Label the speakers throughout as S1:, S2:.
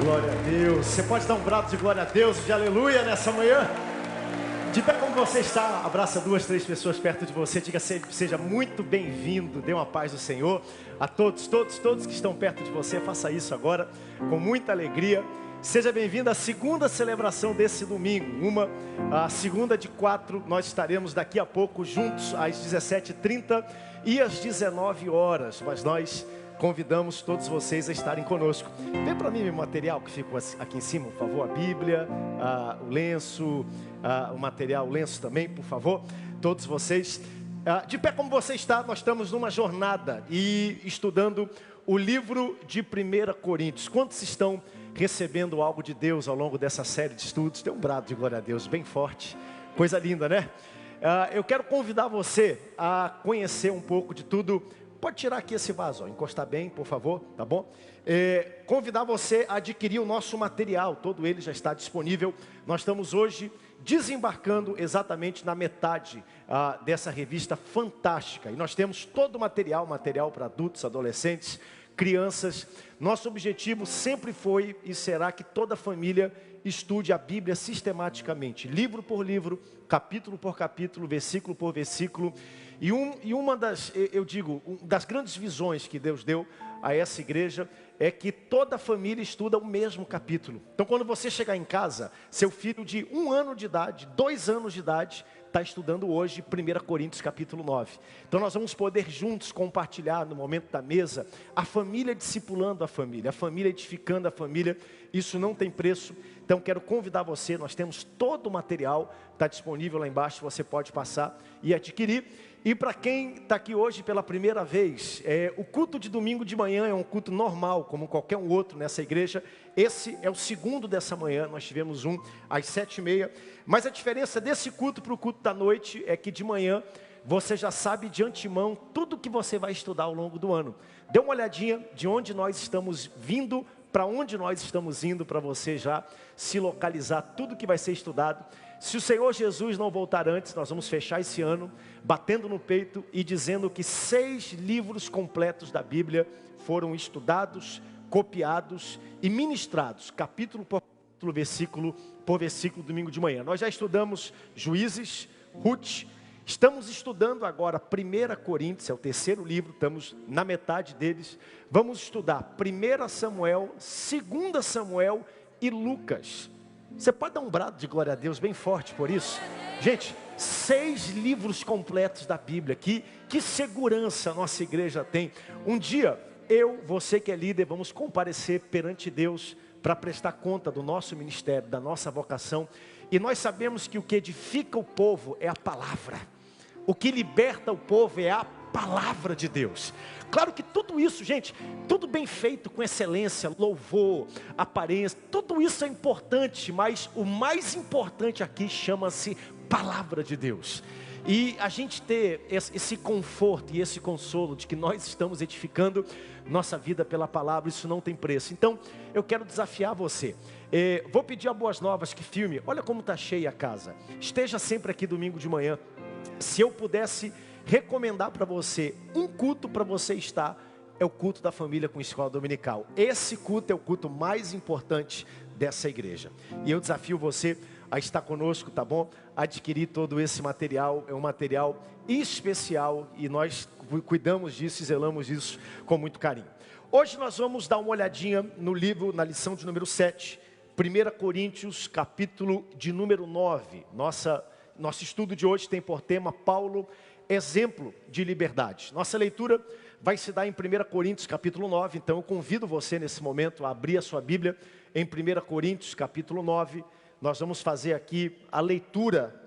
S1: Glória a Deus. Você pode dar um brado de glória a Deus, de aleluia nessa manhã? De pé como você está, abraça 2, 3 pessoas perto de você, diga seja muito bem-vindo, dê uma paz do Senhor a todos que estão perto de você, faça isso agora com muita alegria. Seja bem-vindo à segunda celebração desse domingo, a segunda de 4, nós estaremos daqui a pouco juntos às 17h30 e às 19 horas, mas nós convidamos todos vocês a estarem conosco. Vê para mim o material que ficou aqui em cima, por favor, a Bíblia, o lenço, o lenço também, por favor, todos vocês. De pé como você está, nós estamos numa jornada e estudando o livro de 1 Coríntios. Quantos estão recebendo algo de Deus ao longo dessa série de estudos? Tem um brado de glória a Deus bem forte, coisa linda, né? Eu quero convidar você a conhecer um pouco de tudo. Pode tirar aqui esse vaso, encostar bem, por favor, tá bom? Convidar você a adquirir o nosso material, todo ele já está disponível. Nós estamos hoje desembarcando exatamente na metade dessa revista fantástica. E nós temos todo o material para adultos, adolescentes, crianças. Nosso objetivo sempre foi e será que toda família estude a Bíblia sistematicamente, livro por livro, capítulo por capítulo, versículo por versículo. E uma das grandes visões que Deus deu a essa igreja é que toda família estuda o mesmo capítulo. Então quando você chegar em casa, seu filho de 1 ano de idade, 2 anos de idade, está estudando hoje 1 Coríntios capítulo 9. Então nós vamos poder juntos compartilhar no momento da mesa, a família discipulando a família edificando a família. Isso não tem preço. Então quero convidar você, nós temos todo o material, está disponível lá embaixo, você pode passar e adquirir. E para quem está aqui hoje pela primeira vez, o culto de domingo de manhã é um culto normal, como qualquer um outro nessa igreja. Esse é o segundo dessa manhã, nós tivemos um às 7h30. Mas a diferença desse culto para o culto da noite é que de manhã você já sabe de antemão tudo que você vai estudar ao longo do ano. Dê uma olhadinha de onde nós estamos vindo, para onde nós estamos indo, para você já se localizar tudo que vai ser estudado. Se o Senhor Jesus não voltar antes, nós vamos fechar esse ano batendo no peito e dizendo que 6 livros completos da Bíblia foram estudados, copiados e ministrados, capítulo por capítulo, versículo por versículo, domingo de manhã. Nós já estudamos Juízes, Ruth, estamos estudando agora 1 Coríntios, é o terceiro livro, estamos na metade deles. Vamos estudar 1 Samuel, 2 Samuel e Lucas. Você pode dar um brado de glória a Deus bem forte por isso? Gente, 6 livros completos da Bíblia. Que segurança a nossa igreja tem. Um dia, você que é líder, vamos comparecer perante Deus para prestar conta do nosso ministério, da nossa vocação. E nós sabemos que o que edifica o povo é a palavra. O que liberta o povo é a palavra de Deus. Claro que tudo isso, gente, tudo bem feito com excelência, louvor, aparência, tudo isso é importante, mas o mais importante aqui chama-se palavra de Deus. E a gente ter esse conforto e esse consolo de que nós estamos edificando nossa vida pela palavra, isso não tem preço. Então, eu quero desafiar você. Vou pedir a Boas Novas que filme. Olha como está cheia a casa. Esteja sempre aqui domingo de manhã. Se eu pudesse recomendar para você um culto para você estar, é o culto da família com escola dominical. Esse culto é o culto mais importante dessa igreja. E eu desafio você a estar conosco, tá bom? Adquirir todo esse material, é um material especial e nós cuidamos disso e zelamos disso com muito carinho. Hoje nós vamos dar uma olhadinha no livro, na lição de número 7, 1 Coríntios, capítulo de número 9. Nosso estudo de hoje tem por tema Paulo, exemplo de liberdade. Nossa leitura vai se dar em 1 Coríntios capítulo 9, então eu convido você nesse momento a abrir a sua Bíblia em 1 Coríntios capítulo 9. Nós vamos fazer aqui a leitura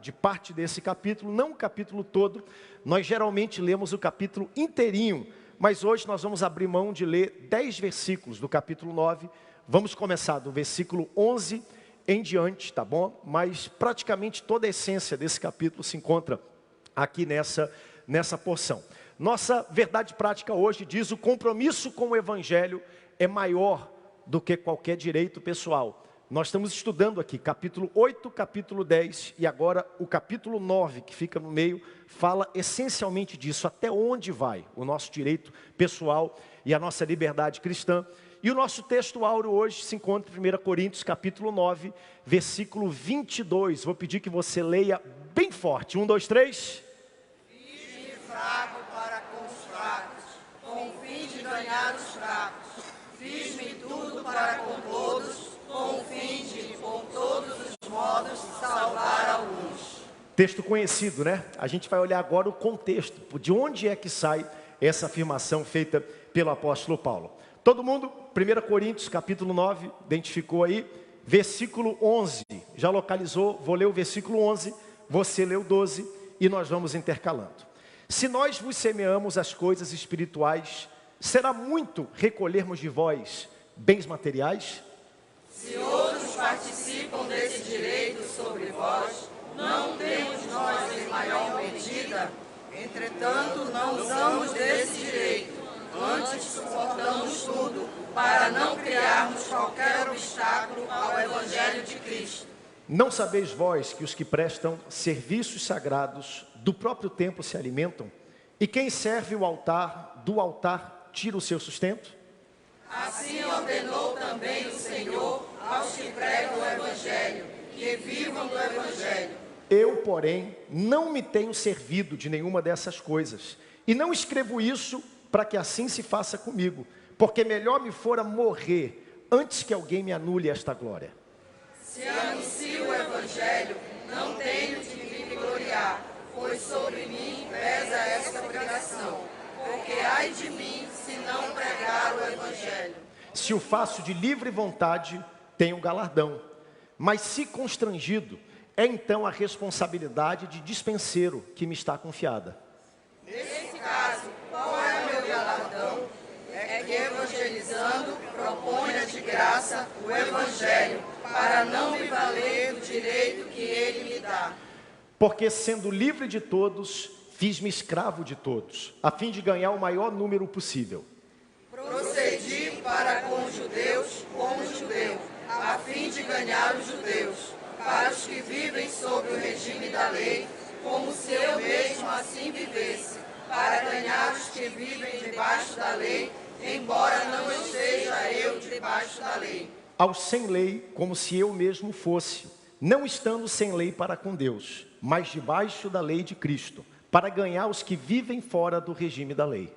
S1: de parte desse capítulo, não o capítulo todo. Nós geralmente lemos o capítulo inteirinho, mas hoje nós vamos abrir mão de ler 10 versículos do capítulo 9. Vamos começar do versículo 11 em diante, tá bom? Mas praticamente toda a essência desse capítulo se encontra aqui nessa porção. Nossa verdade prática hoje diz: o compromisso com o Evangelho é maior do que qualquer direito pessoal. Nós estamos estudando aqui capítulo 8, capítulo 10 e agora o capítulo 9, que fica no meio, fala essencialmente disso, até onde vai o nosso direito pessoal e a nossa liberdade cristã. E o nosso texto áureo hoje se encontra em 1 Coríntios capítulo 9, versículo 22. Vou pedir que você leia bem forte. 1, 2, 3.
S2: Fiz-me fraco para com os fracos, com o fim de ganhar os fracos. Fiz-me tudo para com todos, com o fim de, por todos os modos, salvar alguns.
S1: Texto conhecido, né? A gente vai olhar agora o contexto. De onde é que sai essa afirmação feita pelo apóstolo Paulo? Todo mundo, 1 Coríntios capítulo 9, identificou aí, versículo 11. Já localizou? Vou ler o versículo 11, você leu 12 e nós vamos intercalando. Se nós vos semeamos as coisas espirituais, será muito recolhermos de vós bens materiais?
S2: Se outros participam desse direito sobre vós, não temos nós em maior medida. Entretanto, não usamos desse direito. Antes suportamos tudo, para não criarmos qualquer obstáculo ao Evangelho de Cristo.
S1: Não sabeis vós que os que prestam serviços sagrados do próprio templo se alimentam? E quem serve o altar, do altar tira o seu sustento?
S2: Assim ordenou também o Senhor aos que pregam o Evangelho, que vivam do Evangelho.
S1: Eu, porém, não me tenho servido de nenhuma dessas coisas, e não escrevo isso para que assim se faça comigo, porque melhor me fora morrer antes que alguém me anule esta glória.
S2: Se anuncio o Evangelho, não tenho de me gloriar, pois sobre mim pesa esta obrigação, porque ai de mim se não pregar o Evangelho.
S1: Se o faço de livre vontade, tenho galardão, mas se constrangido, é então a responsabilidade de dispenseiro que me está confiada.
S2: Nesse caso, qual é o meu galardão? É que evangelizando, proponha de graça o Evangelho, para não me valer do direito que ele me dá.
S1: Porque sendo livre de todos, fiz-me escravo de todos, a fim de ganhar o maior número possível.
S2: Procedi para com os judeus como judeu, a fim de ganhar os judeus. Para os que vivem sob o regime da lei, como se eu mesmo assim vivesse, para ganhar os que vivem debaixo da lei, embora não esteja eu debaixo da lei.
S1: Aos sem lei, como se eu mesmo fosse, não estando sem lei para com Deus, mas debaixo da lei de Cristo, para ganhar os que vivem fora do regime da lei.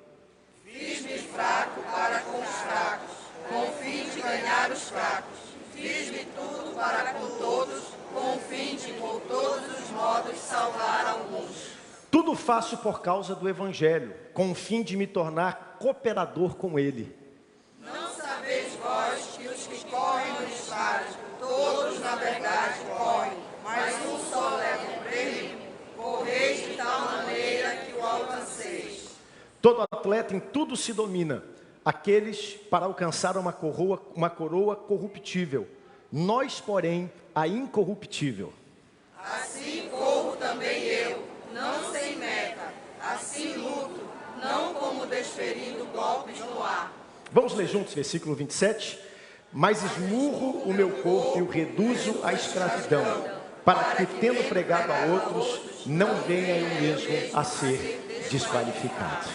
S2: Fiz-me fraco para com os fracos, com o fim de ganhar os fracos. Fiz-me tudo para com todos, com o fim de, por todos os modos, salvar alguns.
S1: Tudo faço por causa do Evangelho, com o fim de me tornar cooperador com ele.
S2: Não sabeis vós que os que correm no estádio, todos na verdade correm, mas um só leva o prêmio? Correis de tal maneira que o alcanceis.
S1: Todo atleta em tudo se domina, aqueles para alcançar uma coroa corruptível, nós, porém, a incorruptível.
S2: Assim corro também eu, não sem meta, assim luto, não como desferindo golpes no ar.
S1: Vamos ler juntos, versículo 27. Mas esmurro o meu corpo e o reduzo à escravidão, para que, tendo pregado a outros, não venha eu mesmo a ser desqualificado.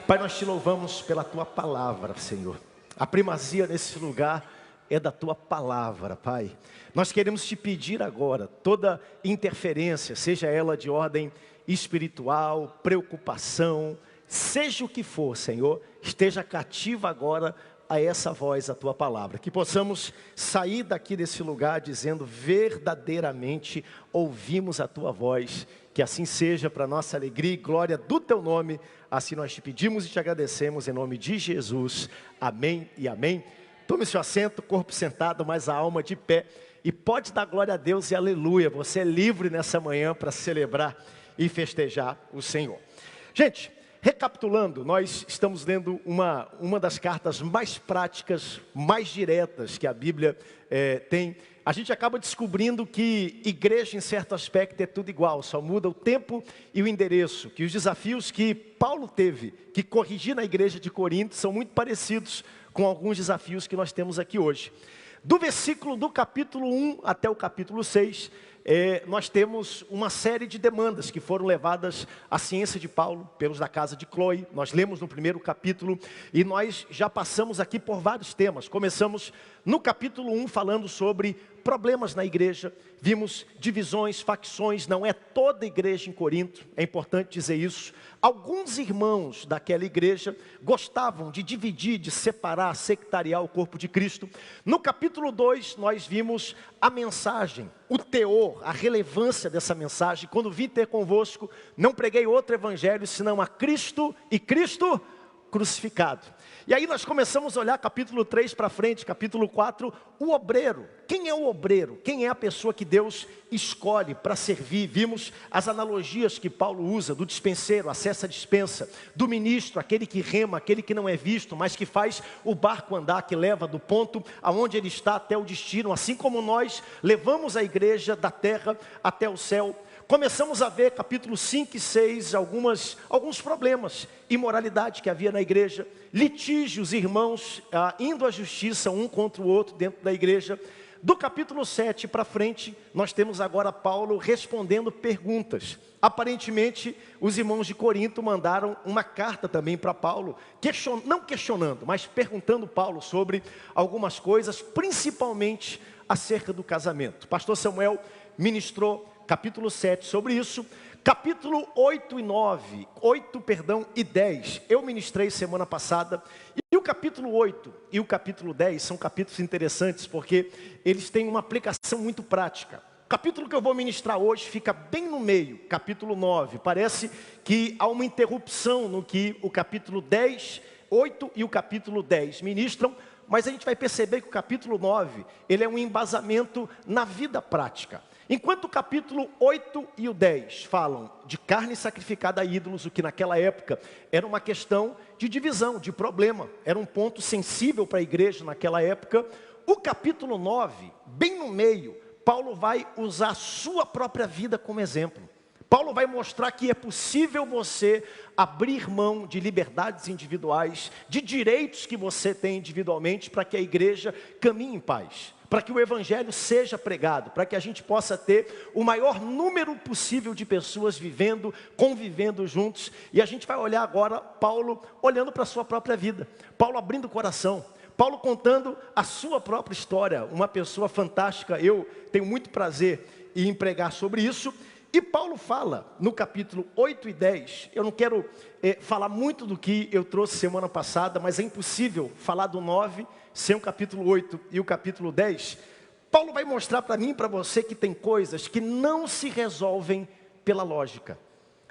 S1: Pai, nós te louvamos pela tua palavra, Senhor. A primazia nesse lugar é da tua palavra, Pai. Nós queremos te pedir agora, toda interferência, seja ela de ordem espiritual, preocupação, seja o que for, Senhor, esteja cativa agora a essa voz, a tua palavra. Que possamos sair daqui desse lugar dizendo verdadeiramente ouvimos a tua voz. Que assim seja para nossa alegria e glória do teu nome. Assim nós te pedimos e te agradecemos em nome de Jesus. Amém e amém. Tome seu assento, corpo sentado, mas a alma de pé. E pode dar glória a Deus e aleluia. Você é livre nessa manhã para celebrar e festejar o Senhor. Gente, recapitulando, nós estamos lendo uma das cartas mais práticas, mais diretas que a Bíblia tem. A gente acaba descobrindo que igreja em certo aspecto é tudo igual, só muda o tempo e o endereço. Que os desafios que Paulo teve que corrigir na igreja de Corinto são muito parecidos com alguns desafios que nós temos aqui hoje. Do capítulo 1 até o capítulo 6, nós temos uma série de demandas que foram levadas à ciência de Paulo, pelos da casa de Chloe. Nós lemos no primeiro capítulo e nós já passamos aqui por vários temas. Começamos no capítulo 1 falando sobre problemas na igreja, vimos divisões, facções, não é toda a igreja em Corinto, é importante dizer isso. Alguns irmãos daquela igreja gostavam de dividir, de separar, sectariar o corpo de Cristo. No capítulo 2 nós vimos a mensagem, o teor, a relevância dessa mensagem. Quando vim ter convosco, não preguei outro evangelho senão a Cristo e Cristo crucificado. E aí nós começamos a olhar capítulo 3 para frente, capítulo 4, o obreiro. Quem é o obreiro? Quem é a pessoa que Deus escolhe para servir? Vimos as analogias que Paulo usa, do dispenseiro, acessa a dispensa, do ministro, aquele que rema, aquele que não é visto, mas que faz o barco andar, que leva do ponto aonde ele está até o destino, assim como nós levamos a igreja da terra até o céu. Começamos a ver, capítulo 5 e 6, alguns problemas, imoralidade que havia na igreja, litígios, irmãos indo à justiça um contra o outro dentro da igreja. Do capítulo 7 para frente, nós temos agora Paulo respondendo perguntas. Aparentemente, os irmãos de Corinto mandaram uma carta também para Paulo, não questionando, mas perguntando Paulo sobre algumas coisas, principalmente acerca do casamento. Pastor Samuel ministrou capítulo 7 sobre isso. Capítulo 8 e 10, eu ministrei semana passada. E o capítulo 8 e o capítulo 10 são capítulos interessantes porque eles têm uma aplicação muito prática. O capítulo que eu vou ministrar hoje fica bem no meio, capítulo 9. Parece que há uma interrupção no que o capítulo 10, 8 e o capítulo 10 ministram. Mas a gente vai perceber que o capítulo 9, ele é um embasamento na vida prática. Enquanto o capítulo 8 e o 10 falam de carne sacrificada a ídolos, o que naquela época era uma questão de divisão, de problema, era um ponto sensível para a igreja naquela época, o capítulo 9, bem no meio, Paulo vai usar a sua própria vida como exemplo. Paulo vai mostrar que é possível você abrir mão de liberdades individuais, de direitos que você tem individualmente, para que a igreja caminhe em paz, para que o evangelho seja pregado, para que a gente possa ter o maior número possível de pessoas vivendo, convivendo juntos. E a gente vai olhar agora Paulo olhando para a sua própria vida, Paulo abrindo o coração, Paulo contando a sua própria história, uma pessoa fantástica. Eu tenho muito prazer em pregar sobre isso. E Paulo fala no capítulo 8 e 10, eu não quero falar muito do que eu trouxe semana passada, mas é impossível falar do 9 sem o capítulo 8 e o capítulo 10. Paulo vai mostrar para mim e para você que tem coisas que não se resolvem pela lógica.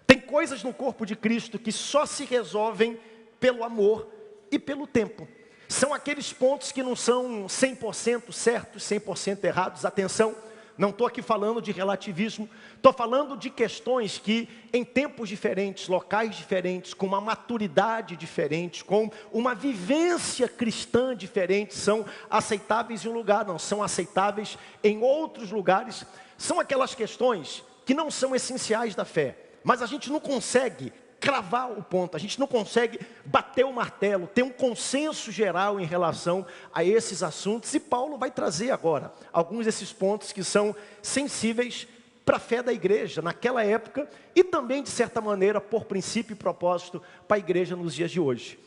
S1: Tem coisas no corpo de Cristo que só se resolvem pelo amor e pelo tempo. São aqueles pontos que não são 100% certos, 100% errados. Atenção! Não estou aqui falando de relativismo, estou falando de questões que em tempos diferentes, locais diferentes, com uma maturidade diferente, com uma vivência cristã diferente, são aceitáveis em um lugar, não são aceitáveis em outros lugares. São aquelas questões que não são essenciais da fé, mas a gente não consegue cravar o ponto, a gente não consegue bater o martelo, ter um consenso geral em relação a esses assuntos. E Paulo vai trazer agora alguns desses pontos que são sensíveis para a fé da igreja naquela época e também, de certa maneira, por princípio e propósito, para a igreja nos dias de hoje.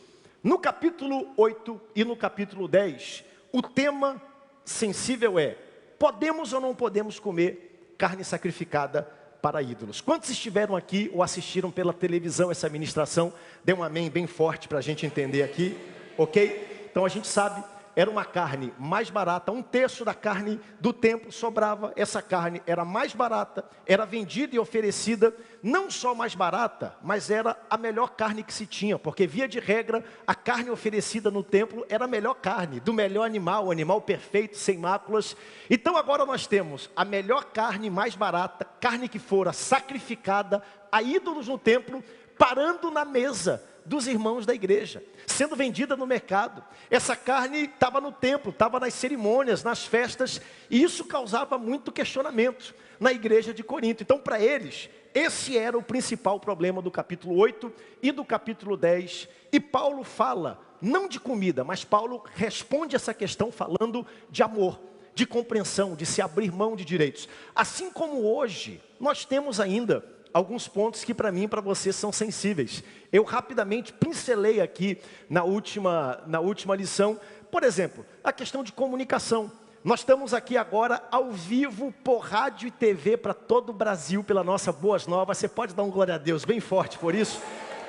S1: No capítulo 8 e no capítulo 10, o tema sensível é: podemos ou não podemos comer carne sacrificada para ídolos? Quantos estiveram aqui ou assistiram pela televisão essa ministração? Dê um amém bem forte para a gente entender aqui, ok? Então a gente sabe, era uma carne mais barata, 1/3 da carne do templo sobrava. Essa carne era mais barata, era vendida e oferecida, não só mais barata, mas era a melhor carne que se tinha, porque via de regra, a carne oferecida no templo era a melhor carne, do melhor animal, o animal perfeito, sem máculas. Então agora nós temos a melhor carne, mais barata, carne que fora sacrificada a ídolos no templo, parando na mesa dos irmãos da igreja, sendo vendida no mercado. Essa carne estava no templo, estava nas cerimônias, nas festas, e isso causava muito questionamento na igreja de Corinto. Então, para eles, esse era o principal problema do capítulo 8 e do capítulo 10. E Paulo fala, não de comida, mas Paulo responde essa questão falando de amor. de compreensão, de se abrir mão de direitos. Assim como hoje, nós temos ainda alguns pontos que para mim e para você são sensíveis. Eu rapidamente pincelei aqui na última lição, por exemplo, a questão de comunicação. Nós estamos aqui agora ao vivo por rádio e TV para todo o Brasil, pela nossa Boas Novas. Você pode dar um glória a Deus bem forte por isso?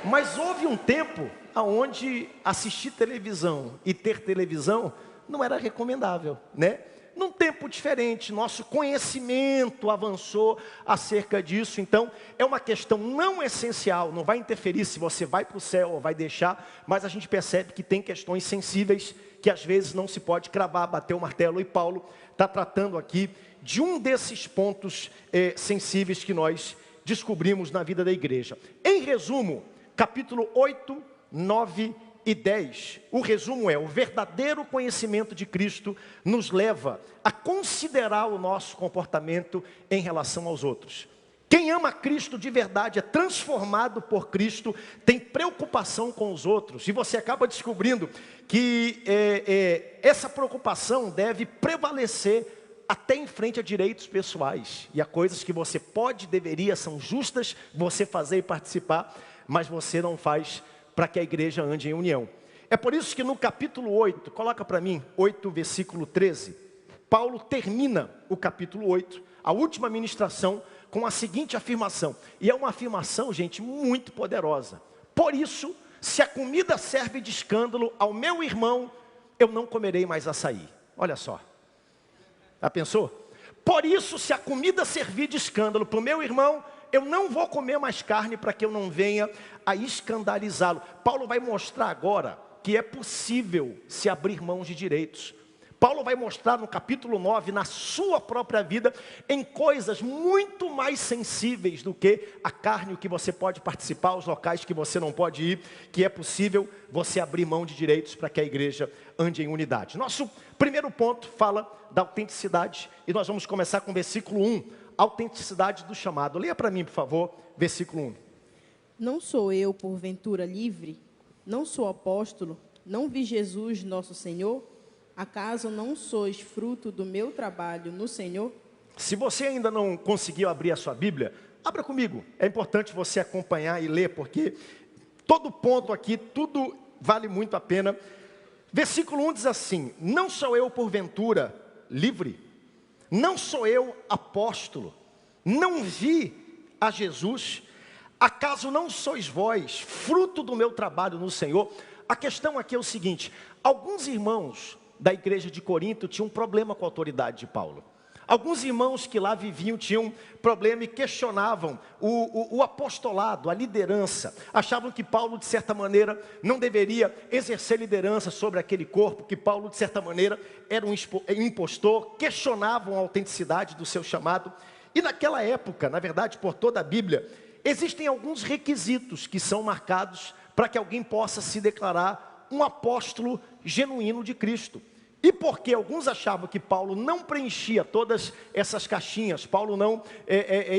S1: Mas houve um tempo onde assistir televisão e ter televisão não era recomendável, né? Num tempo diferente, nosso conhecimento avançou acerca disso. Então, é uma questão não essencial, não vai interferir se você vai para o céu ou vai deixar, mas a gente percebe que tem questões sensíveis que às vezes não se pode cravar, bater o martelo. E Paulo está tratando aqui de um desses pontos sensíveis que nós descobrimos na vida da igreja. Em resumo, capítulo 8, 9 e 10, o resumo é: o verdadeiro conhecimento de Cristo nos leva a considerar o nosso comportamento em relação aos outros. Quem ama Cristo de verdade é transformado por Cristo, tem preocupação com os outros. E você acaba descobrindo que essa preocupação deve prevalecer até em frente a direitos pessoais. E a coisas que você pode, deveria, são justas você fazer e participar, mas você não faz para que a igreja ande em união. É por isso que no capítulo 8, coloca para mim, 8 versículo 13, Paulo termina o capítulo 8, a última ministração, com a seguinte afirmação. E é uma afirmação, gente, muito poderosa. Por isso, se a comida serve de escândalo ao meu irmão, eu não comerei mais açaí. Olha só. Já pensou? Por isso, se a comida servir de escândalo para o meu irmão, eu não vou comer mais carne para que eu não venha a escandalizá-lo. Paulo vai mostrar agora que é possível se abrir mão de direitos. Paulo vai mostrar no capítulo 9, na sua própria vida, em coisas muito mais sensíveis do que a carne, o que você pode participar, os locais que você não pode ir, que é possível você abrir mão de direitos para que a igreja ande em unidade. Nosso primeiro ponto fala da autenticidade, e nós vamos começar com o versículo 1, autenticidade do chamado. Leia para mim, por favor, versículo 1.
S3: Não sou eu, porventura, livre? Não sou apóstolo? Não vi Jesus, nosso Senhor? Acaso não sois fruto do meu trabalho no Senhor?
S1: Se você ainda não conseguiu abrir a sua Bíblia, abra comigo. É importante você acompanhar e ler, porque todo ponto aqui, tudo vale muito a pena. Versículo 1 diz assim: não sou eu, porventura, livre? Não sou eu, apóstolo? Não vi a Jesus? Acaso não sois vós, fruto do meu trabalho no Senhor? A questão aqui é o seguinte: alguns irmãos da igreja de Corinto tinham um problema com a autoridade de Paulo. Alguns irmãos que lá viviam tinham problema e questionavam o apostolado, a liderança. Achavam que Paulo, de certa maneira, não deveria exercer liderança sobre aquele corpo, que Paulo, de certa maneira, era um impostor. Questionavam a autenticidade do seu chamado. E naquela época, na verdade, por toda a Bíblia, existem alguns requisitos que são marcados para que alguém possa se declarar um apóstolo genuíno de Cristo. E porque alguns achavam que Paulo não preenchia todas essas caixinhas, Paulo não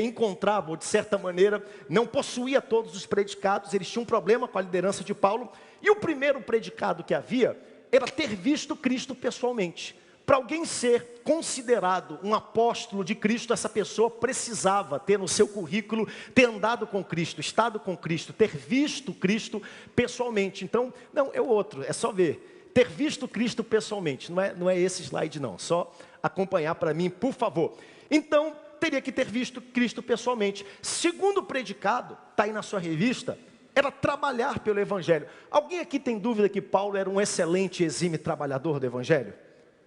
S1: encontrava, ou de certa maneira, não possuía todos os predicados, eles tinham um problema com a liderança de Paulo. E o primeiro predicado que havia era ter visto Cristo pessoalmente. Para alguém ser considerado um apóstolo de Cristo, essa pessoa precisava ter no seu currículo, ter andado com Cristo, estado com Cristo, ter visto Cristo pessoalmente. Então, não, é o outro, é só ver. Ter visto Cristo pessoalmente, não é esse slide não, só acompanhar para mim, por favor. Então, teria que ter visto Cristo pessoalmente. Segundo predicado, está aí na sua revista, era trabalhar pelo Evangelho. Alguém aqui tem dúvida que Paulo era um excelente, exímio trabalhador do Evangelho?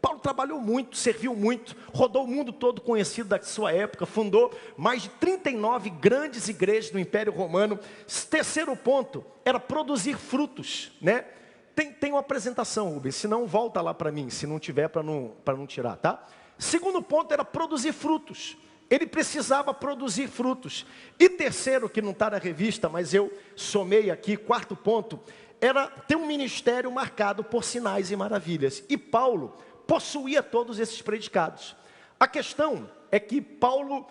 S1: Paulo trabalhou muito, serviu muito, rodou o mundo todo conhecido da sua época, fundou mais de 39 grandes igrejas do Império Romano. Terceiro ponto, era produzir frutos, né? Tem uma apresentação, Rubens, se não volta lá para mim, se não tiver para não tirar, tá? Segundo ponto era produzir frutos. Ele precisava produzir frutos. E terceiro, que não está na revista, mas eu somei aqui, quarto ponto, era ter um ministério marcado por sinais e maravilhas. E Paulo possuía todos esses predicados. A questão é que Paulo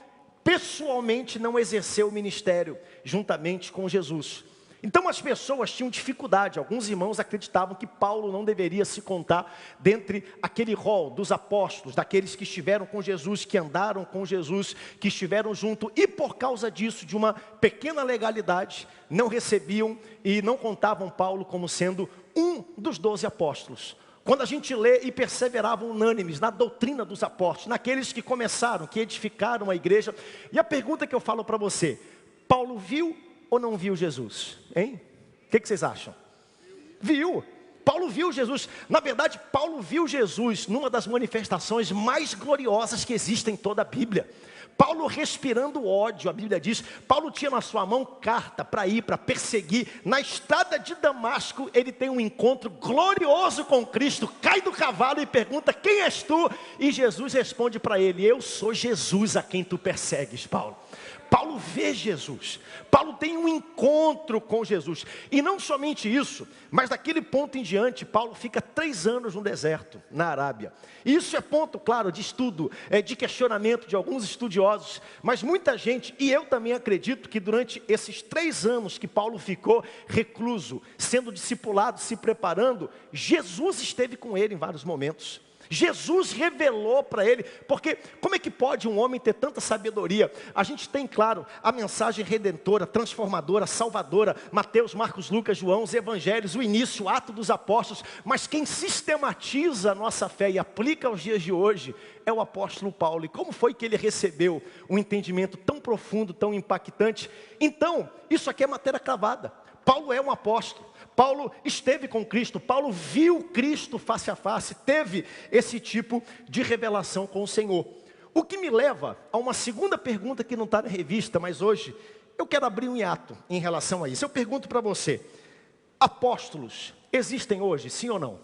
S1: pessoalmente não exerceu o ministério juntamente com Jesus. Então as pessoas tinham dificuldade, alguns irmãos acreditavam que Paulo não deveria se contar dentre aquele rol dos apóstolos, daqueles que estiveram com Jesus, que andaram com Jesus, que estiveram junto, e por causa disso, de uma pequena legalidade, não recebiam e não contavam Paulo como sendo um dos 12 apóstolos. Quando a gente lê e perseveravam unânimes na doutrina dos apóstolos, naqueles que começaram, que edificaram a igreja, e a pergunta que eu falo para você, Paulo viu ou não viu Jesus? Hein? O que vocês acham? Viu. Paulo viu Jesus. Na verdade, Paulo viu Jesus numa das manifestações mais gloriosas que existem em toda a Bíblia. Paulo respirando ódio, a Bíblia diz. Paulo tinha na sua mão carta para ir, para perseguir. Na estrada de Damasco, ele tem um encontro glorioso com Cristo. Cai do cavalo e pergunta, quem és tu? E Jesus responde para ele, eu sou Jesus a quem tu persegues, Paulo. Paulo vê Jesus, Paulo tem um encontro com Jesus, e não somente isso, mas daquele ponto em diante, Paulo fica 3 anos no deserto, na Arábia. E isso é ponto, claro, de estudo, de questionamento de alguns estudiosos, mas muita gente, e eu também acredito que durante esses 3 anos que Paulo ficou recluso, sendo discipulado, se preparando, Jesus esteve com ele em vários momentos. Jesus revelou para ele, porque como é que pode um homem ter tanta sabedoria? A gente tem, claro, a mensagem redentora, transformadora, salvadora, Mateus, Marcos, Lucas, João, os evangelhos, o início, o ato dos apóstolos, mas quem sistematiza a nossa fé e aplica aos dias de hoje é o apóstolo Paulo. E como foi que ele recebeu um entendimento tão profundo, tão impactante? Então, isso aqui é matéria cravada. Paulo é um apóstolo. Paulo esteve com Cristo, Paulo viu Cristo face a face, teve esse tipo de revelação com o Senhor. O que me leva a uma segunda pergunta que não está na revista, mas hoje eu quero abrir um hiato em relação a isso. Eu pergunto para você, apóstolos existem hoje, sim ou não?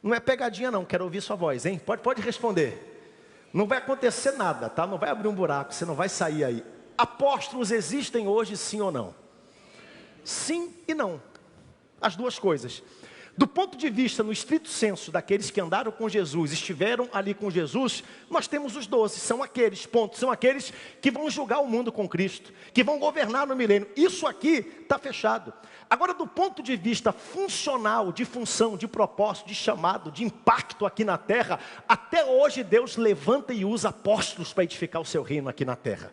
S1: Não é pegadinha não, quero ouvir sua voz, hein? Pode responder. Não vai acontecer nada, tá? Não vai abrir um buraco, você não vai sair aí. Apóstolos existem hoje, sim ou não? Sim e não, as duas coisas. Do ponto de vista, no estrito senso, daqueles que andaram com Jesus, estiveram ali com Jesus, nós temos os 12, são aqueles, ponto, são aqueles que vão julgar o mundo com Cristo, que vão governar no milênio. Isso aqui está fechado. Agora, do ponto de vista funcional, de função, de propósito, de chamado, de impacto aqui na terra, até hoje Deus levanta e usa apóstolos para edificar o seu reino aqui na terra.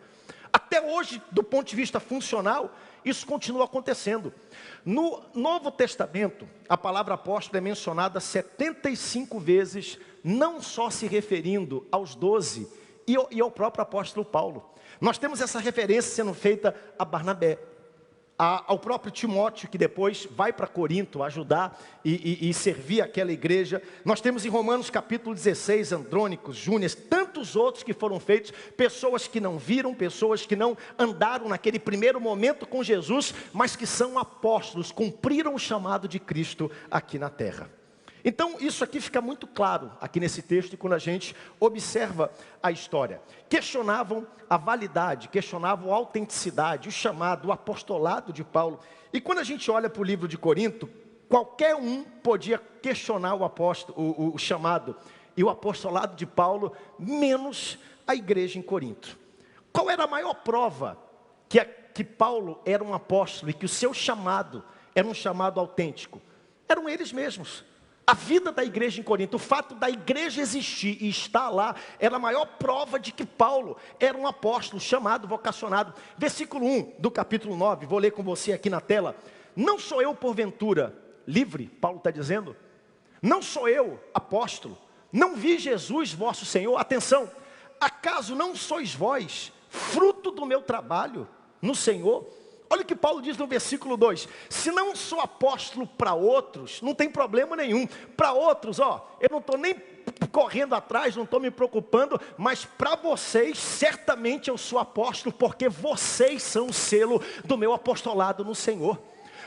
S1: Até hoje, do ponto de vista funcional, isso continua acontecendo. No Novo Testamento, a palavra apóstolo é mencionada 75 vezes, não só se referindo aos 12 e ao próprio apóstolo Paulo. Nós temos essa referência sendo feita a Barnabé, ao próprio Timóteo, que depois vai para Corinto ajudar e servir aquela igreja. Nós temos em Romanos capítulo 16, Andrônicos, Júnias, tantos outros que foram feitos, pessoas que não viram, pessoas que não andaram naquele primeiro momento com Jesus, mas que são apóstolos, cumpriram o chamado de Cristo aqui na terra. Então isso aqui fica muito claro aqui nesse texto, quando a gente observa a história. Questionavam a validade, questionavam a autenticidade, o chamado, o apostolado de Paulo. E quando a gente olha para o livro de Corinto, qualquer um podia questionar o chamado e o apostolado de Paulo, menos a igreja em Corinto. Qual era a maior prova que Paulo era um apóstolo e que o seu chamado era um chamado autêntico? Eram eles mesmos. A vida da igreja em Corinto, o fato da igreja existir e estar lá, era a maior prova de que Paulo era um apóstolo chamado, vocacionado. Versículo 1 do capítulo 9, vou ler com você aqui na tela. Não sou eu porventura livre, Paulo está dizendo. Não sou eu apóstolo, não vi Jesus vosso Senhor. Atenção, acaso não sois vós fruto do meu trabalho no Senhor? Olha o que Paulo diz no versículo 2. Se não sou apóstolo para outros, não tem problema nenhum. Para outros, eu não estou nem correndo atrás, não estou me preocupando. Mas para vocês, certamente eu sou apóstolo, porque vocês são o selo do meu apostolado no Senhor.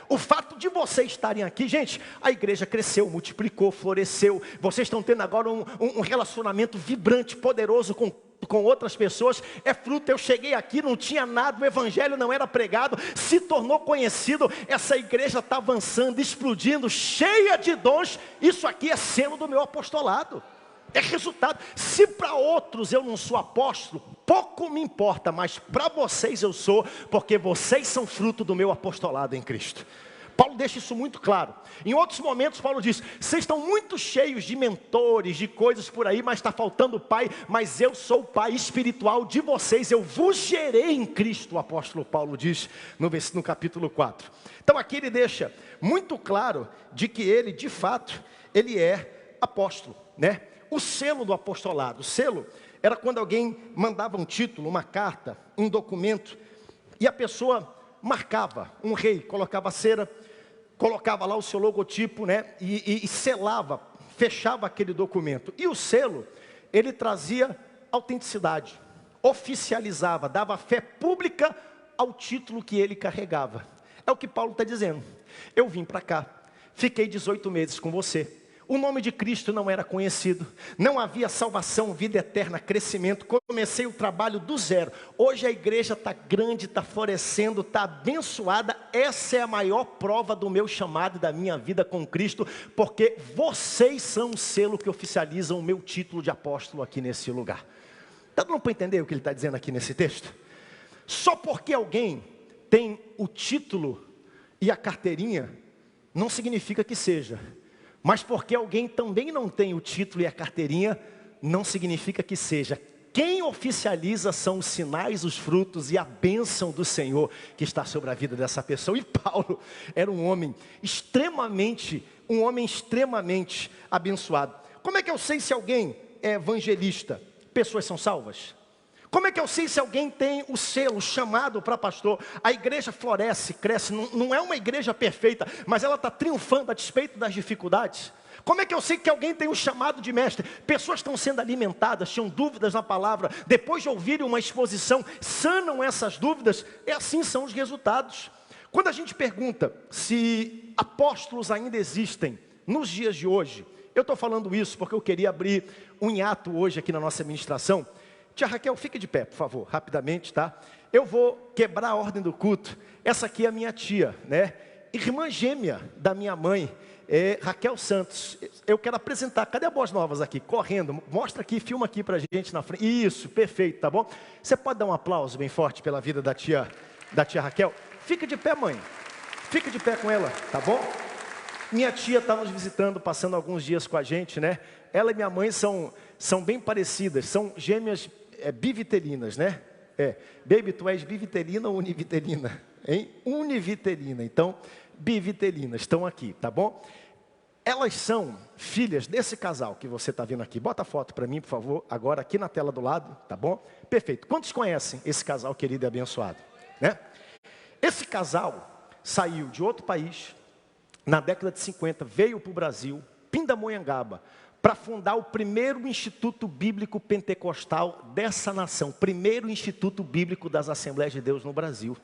S1: O fato de vocês estarem aqui, gente, a igreja cresceu, multiplicou, floresceu. Vocês estão tendo agora um relacionamento vibrante, poderoso com outras pessoas. É fruto, eu cheguei aqui, não tinha nada, o evangelho não era pregado, se tornou conhecido. Essa igreja está avançando, explodindo, cheia de dons. Isso aqui é selo do meu apostolado. É resultado. Se para outros eu não sou apóstolo, pouco me importa, mas para vocês eu sou, porque vocês são fruto do meu apostolado em Cristo. Paulo deixa isso muito claro. Em outros momentos Paulo diz, vocês estão muito cheios de mentores, de coisas por aí, mas está faltando pai, mas eu sou o pai espiritual de vocês, eu vos gerei em Cristo, o apóstolo Paulo diz no capítulo 4. Então aqui ele deixa muito claro de que ele, de fato, ele é apóstolo, né? O selo do apostolado, o selo era quando alguém mandava um título, uma carta, um documento, e a pessoa marcava, um rei colocava cera, colocava lá o seu logotipo, né, e selava, fechava aquele documento. E o selo, ele trazia autenticidade, oficializava, dava fé pública ao título que ele carregava. É o que Paulo está dizendo. Eu vim para cá, fiquei 18 meses com você. O nome de Cristo não era conhecido, não havia salvação, vida eterna, crescimento. Comecei o trabalho do zero. Hoje a igreja está grande, está florescendo, está abençoada. Essa é a maior prova do meu chamado e da minha vida com Cristo, porque vocês são o selo que oficializam o meu título de apóstolo aqui nesse lugar. Está dando para entender o que ele está dizendo aqui nesse texto? Só porque alguém tem o título e a carteirinha, não significa que seja. Mas porque alguém também não tem o título e a carteirinha, não significa que seja. Quem oficializa são os sinais, os frutos e a bênção do Senhor que está sobre a vida dessa pessoa. E Paulo era um homem extremamente abençoado. Como é que eu sei se alguém é evangelista? Pessoas são salvas? Como é que eu sei se alguém tem o selo, chamado para pastor? A igreja floresce, cresce, não é uma igreja perfeita, mas ela está triunfando a despeito das dificuldades. Como é que eu sei que alguém tem o chamado de mestre? Pessoas estão sendo alimentadas, tinham dúvidas na palavra, depois de ouvirem uma exposição, sanam essas dúvidas, e assim são os resultados. Quando a gente pergunta se apóstolos ainda existem nos dias de hoje, eu estou falando isso porque eu queria abrir um hiato hoje aqui na nossa administração. Tia Raquel, fique de pé, por favor, rapidamente, tá? Eu vou quebrar a ordem do culto. Essa aqui é a minha tia, né? Irmã gêmea da minha mãe, Raquel Santos. Eu quero apresentar, cadê a Boas Novas aqui? Correndo, mostra aqui, filma aqui pra gente na frente. Isso, perfeito, tá bom? Você pode dar um aplauso bem forte pela vida da tia Raquel? Fica de pé, mãe. Fica de pé com ela, tá bom? Minha tia está nos visitando, passando alguns dias com a gente, né? Ela e minha mãe são bem parecidas, são gêmeas bivitelinas, né? Baby, tu és bivitelina ou univitelina? Hein? Univitelina, então, bivitelinas, estão aqui, tá bom? Elas são filhas desse casal que você está vendo aqui. Bota a foto para mim, por favor, agora aqui na tela do lado, tá bom? Perfeito. Quantos conhecem esse casal querido e abençoado? Né? Esse casal saiu de outro país, na década de 50, veio para o Brasil, Pindamonhangaba, para fundar o primeiro Instituto Bíblico Pentecostal dessa nação, primeiro Instituto Bíblico das Assembleias de Deus no Brasil.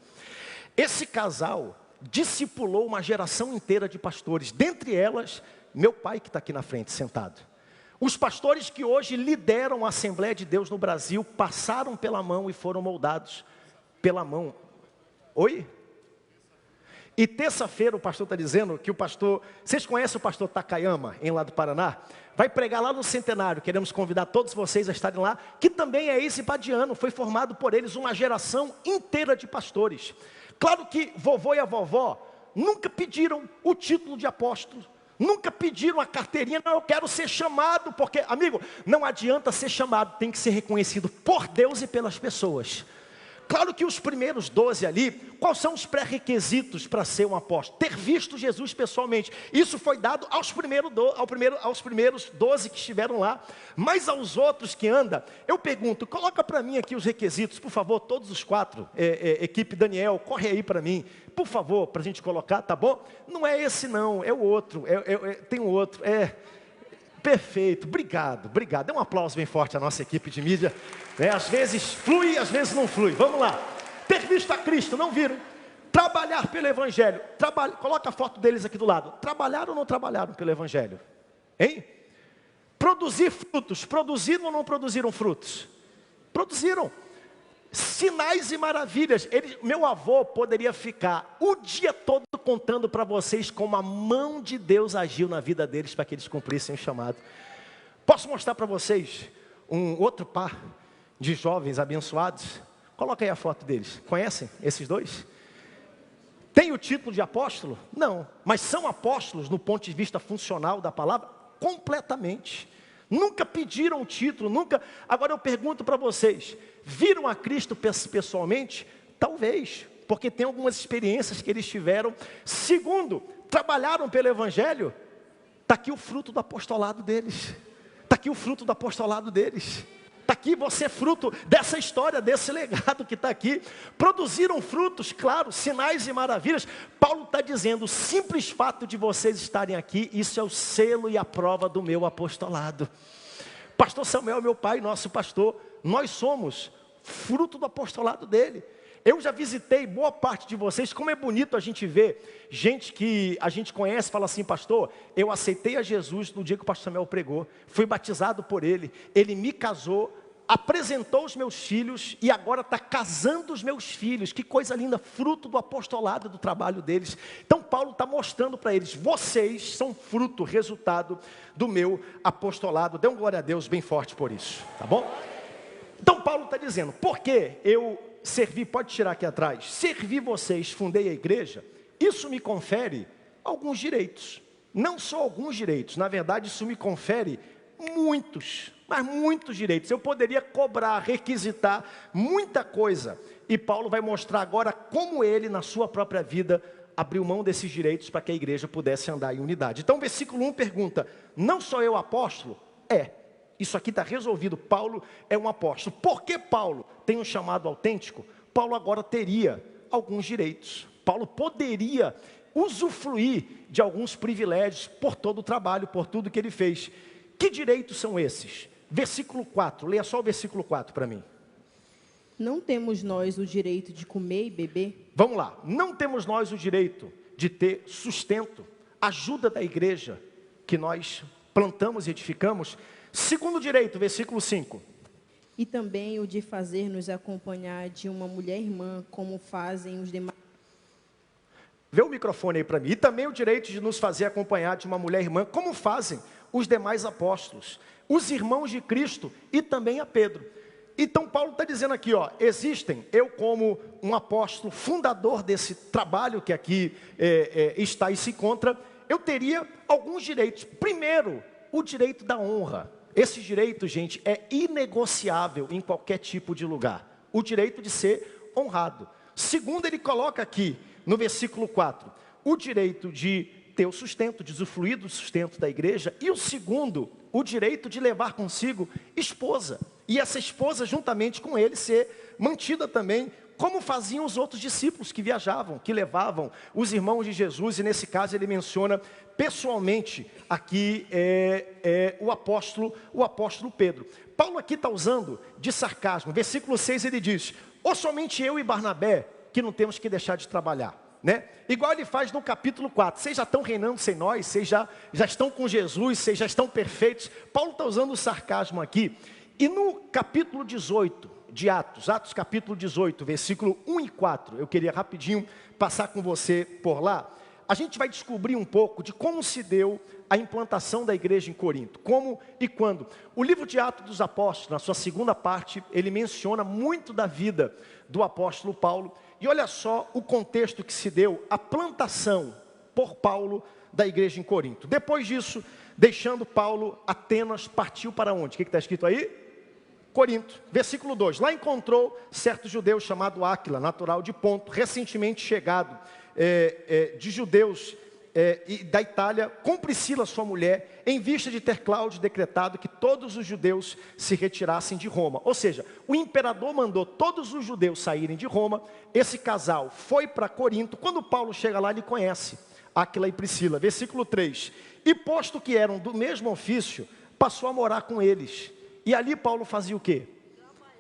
S1: Esse casal discipulou uma geração inteira de pastores, dentre elas, meu pai que está aqui na frente, sentado. Os pastores que hoje lideram a Assembleia de Deus no Brasil, passaram pela mão e foram moldados pela mão. Oi? E terça-feira o pastor está dizendo que o pastor... Vocês conhecem o pastor Takayama, em lá do Paraná? Vai pregar lá no Centenário. Queremos convidar todos vocês a estarem lá. Que também é ex-ibadiano. Foi formado por eles uma geração inteira de pastores. Claro que vovô e a vovó nunca pediram o título de apóstolo. Nunca pediram a carteirinha. Não, eu quero ser chamado. Porque, amigo, não adianta ser chamado. Tem que ser reconhecido por Deus e pelas pessoas. Claro que os primeiros 12 ali, quais são os pré-requisitos para ser um apóstolo? Ter visto Jesus pessoalmente. Isso foi dado aos primeiros 12 que estiveram lá. Mas aos outros que andam, eu pergunto, coloca para mim aqui os requisitos, por favor, todos os 4. Equipe Daniel, corre aí para mim, por favor, para a gente colocar, tá bom? Não é esse não, é o outro, tem um outro, Perfeito, obrigado. Dê um aplauso bem forte à nossa equipe de mídia. Às vezes flui, às vezes não flui. Vamos lá. Ter visto a Cristo, não viram? Trabalhar pelo Evangelho. Coloca a foto deles aqui do lado. Trabalharam ou não trabalharam pelo Evangelho? Hein? Produzir frutos. Produziram ou não produziram frutos? Produziram. Sinais e maravilhas. Meu avô poderia ficar o dia todo contando para vocês como a mão de Deus agiu na vida deles para que eles cumprissem o chamado. Posso mostrar para vocês um outro par de jovens abençoados? Coloca aí a foto deles. Conhecem esses dois? Tem o título de apóstolo? Não. Mas são apóstolos no ponto de vista funcional da palavra? Completamente. Nunca pediram o título, nunca. Agora eu pergunto para vocês, viram a Cristo pessoalmente? Talvez, porque tem algumas experiências que eles tiveram. Segundo, trabalharam pelo Evangelho? Está aqui o fruto do apostolado deles. Está aqui o fruto do apostolado deles. Está aqui você fruto dessa história, desse legado que está aqui. Produziram frutos, claro, sinais e maravilhas. Paulo está dizendo, o simples fato de vocês estarem aqui, isso é o selo e a prova do meu apostolado. Pastor Samuel, meu pai, nosso pastor, nós somos fruto do apostolado dele. Eu já visitei boa parte de vocês, como é bonito a gente ver gente que a gente conhece, fala assim, pastor, eu aceitei a Jesus no dia que o pastor Samuel pregou, fui batizado por ele me casou, apresentou os meus filhos e agora está casando os meus filhos. Que coisa linda, fruto do apostolado, do trabalho deles. Então Paulo está mostrando para eles, vocês são fruto, resultado do meu apostolado. Dê um glória a Deus bem forte por isso, tá bom? Então Paulo está dizendo, porque eu servi, pode tirar aqui atrás, servi vocês, fundei a igreja, isso me confere alguns direitos. Não só alguns direitos, na verdade isso me confere muitos, mas muitos direitos. Eu poderia cobrar, requisitar muita coisa. E Paulo vai mostrar agora como ele, na sua própria vida, abriu mão desses direitos para que a igreja pudesse andar em unidade. Então, versículo 1 pergunta, não sou eu apóstolo? Isso aqui está resolvido, Paulo é um apóstolo. Por que Paulo tem um chamado autêntico? Paulo agora teria alguns direitos. Paulo poderia usufruir de alguns privilégios por todo o trabalho, por tudo que ele fez. Que direitos são esses? Versículo 4, leia só o versículo 4 para mim.
S3: Não temos nós o direito de comer e beber?
S1: Vamos lá, não temos nós o direito de ter sustento, ajuda da igreja que nós plantamos e edificamos. Segundo direito, versículo 5.
S3: E também o de fazer-nos acompanhar de uma mulher irmã, como fazem os demais.
S1: Vê o microfone aí para mim. E também o direito de nos fazer acompanhar de uma mulher irmã, como fazem os demais apóstolos, os irmãos de Cristo e também a Pedro. Então Paulo está dizendo aqui, existem, eu como um apóstolo, fundador desse trabalho que aqui está e se encontra, eu teria alguns direitos. Primeiro, o direito da honra. Esse direito, gente, é inegociável em qualquer tipo de lugar. O direito de ser honrado. Segundo, ele coloca aqui, no versículo 4, o direito de ter o sustento, de usufruir do sustento da igreja. E o segundo, o direito de levar consigo esposa. E essa esposa, juntamente com ele, ser mantida também, como faziam os outros discípulos que viajavam, que levavam os irmãos de Jesus. E nesse caso ele menciona pessoalmente aqui o apóstolo Pedro. Paulo aqui está usando de sarcasmo. Versículo 6 ele diz, ou somente eu e Barnabé que não temos que deixar de trabalhar. Né? Igual ele faz no capítulo 4, vocês já estão reinando sem nós, vocês já estão com Jesus, vocês já estão perfeitos. Paulo está usando o sarcasmo aqui. E no capítulo 18 de Atos capítulo 18, versículo 1 e 4, eu queria rapidinho passar com você por lá. A gente vai descobrir um pouco de como se deu a implantação da igreja em Corinto, como e quando. O livro de Atos dos Apóstolos, na sua segunda parte, ele menciona muito da vida do apóstolo Paulo. E olha só o contexto que se deu, a plantação por Paulo da igreja em Corinto. Depois disso, deixando Paulo, Atenas partiu para onde? O que está escrito aí? Corinto. Versículo 2. Lá encontrou certo judeu chamado Áquila, natural de Ponto, recentemente chegado de judeus e da Itália, com Priscila, sua mulher, em vista de ter Cláudio decretado que todos os judeus se retirassem de Roma. Ou seja, o imperador mandou todos os judeus saírem de Roma. Esse casal foi para Corinto. Quando Paulo chega lá, ele conhece Áquila e Priscila. Versículo 3. E posto que eram do mesmo ofício, passou a morar com eles. E ali Paulo fazia o quê?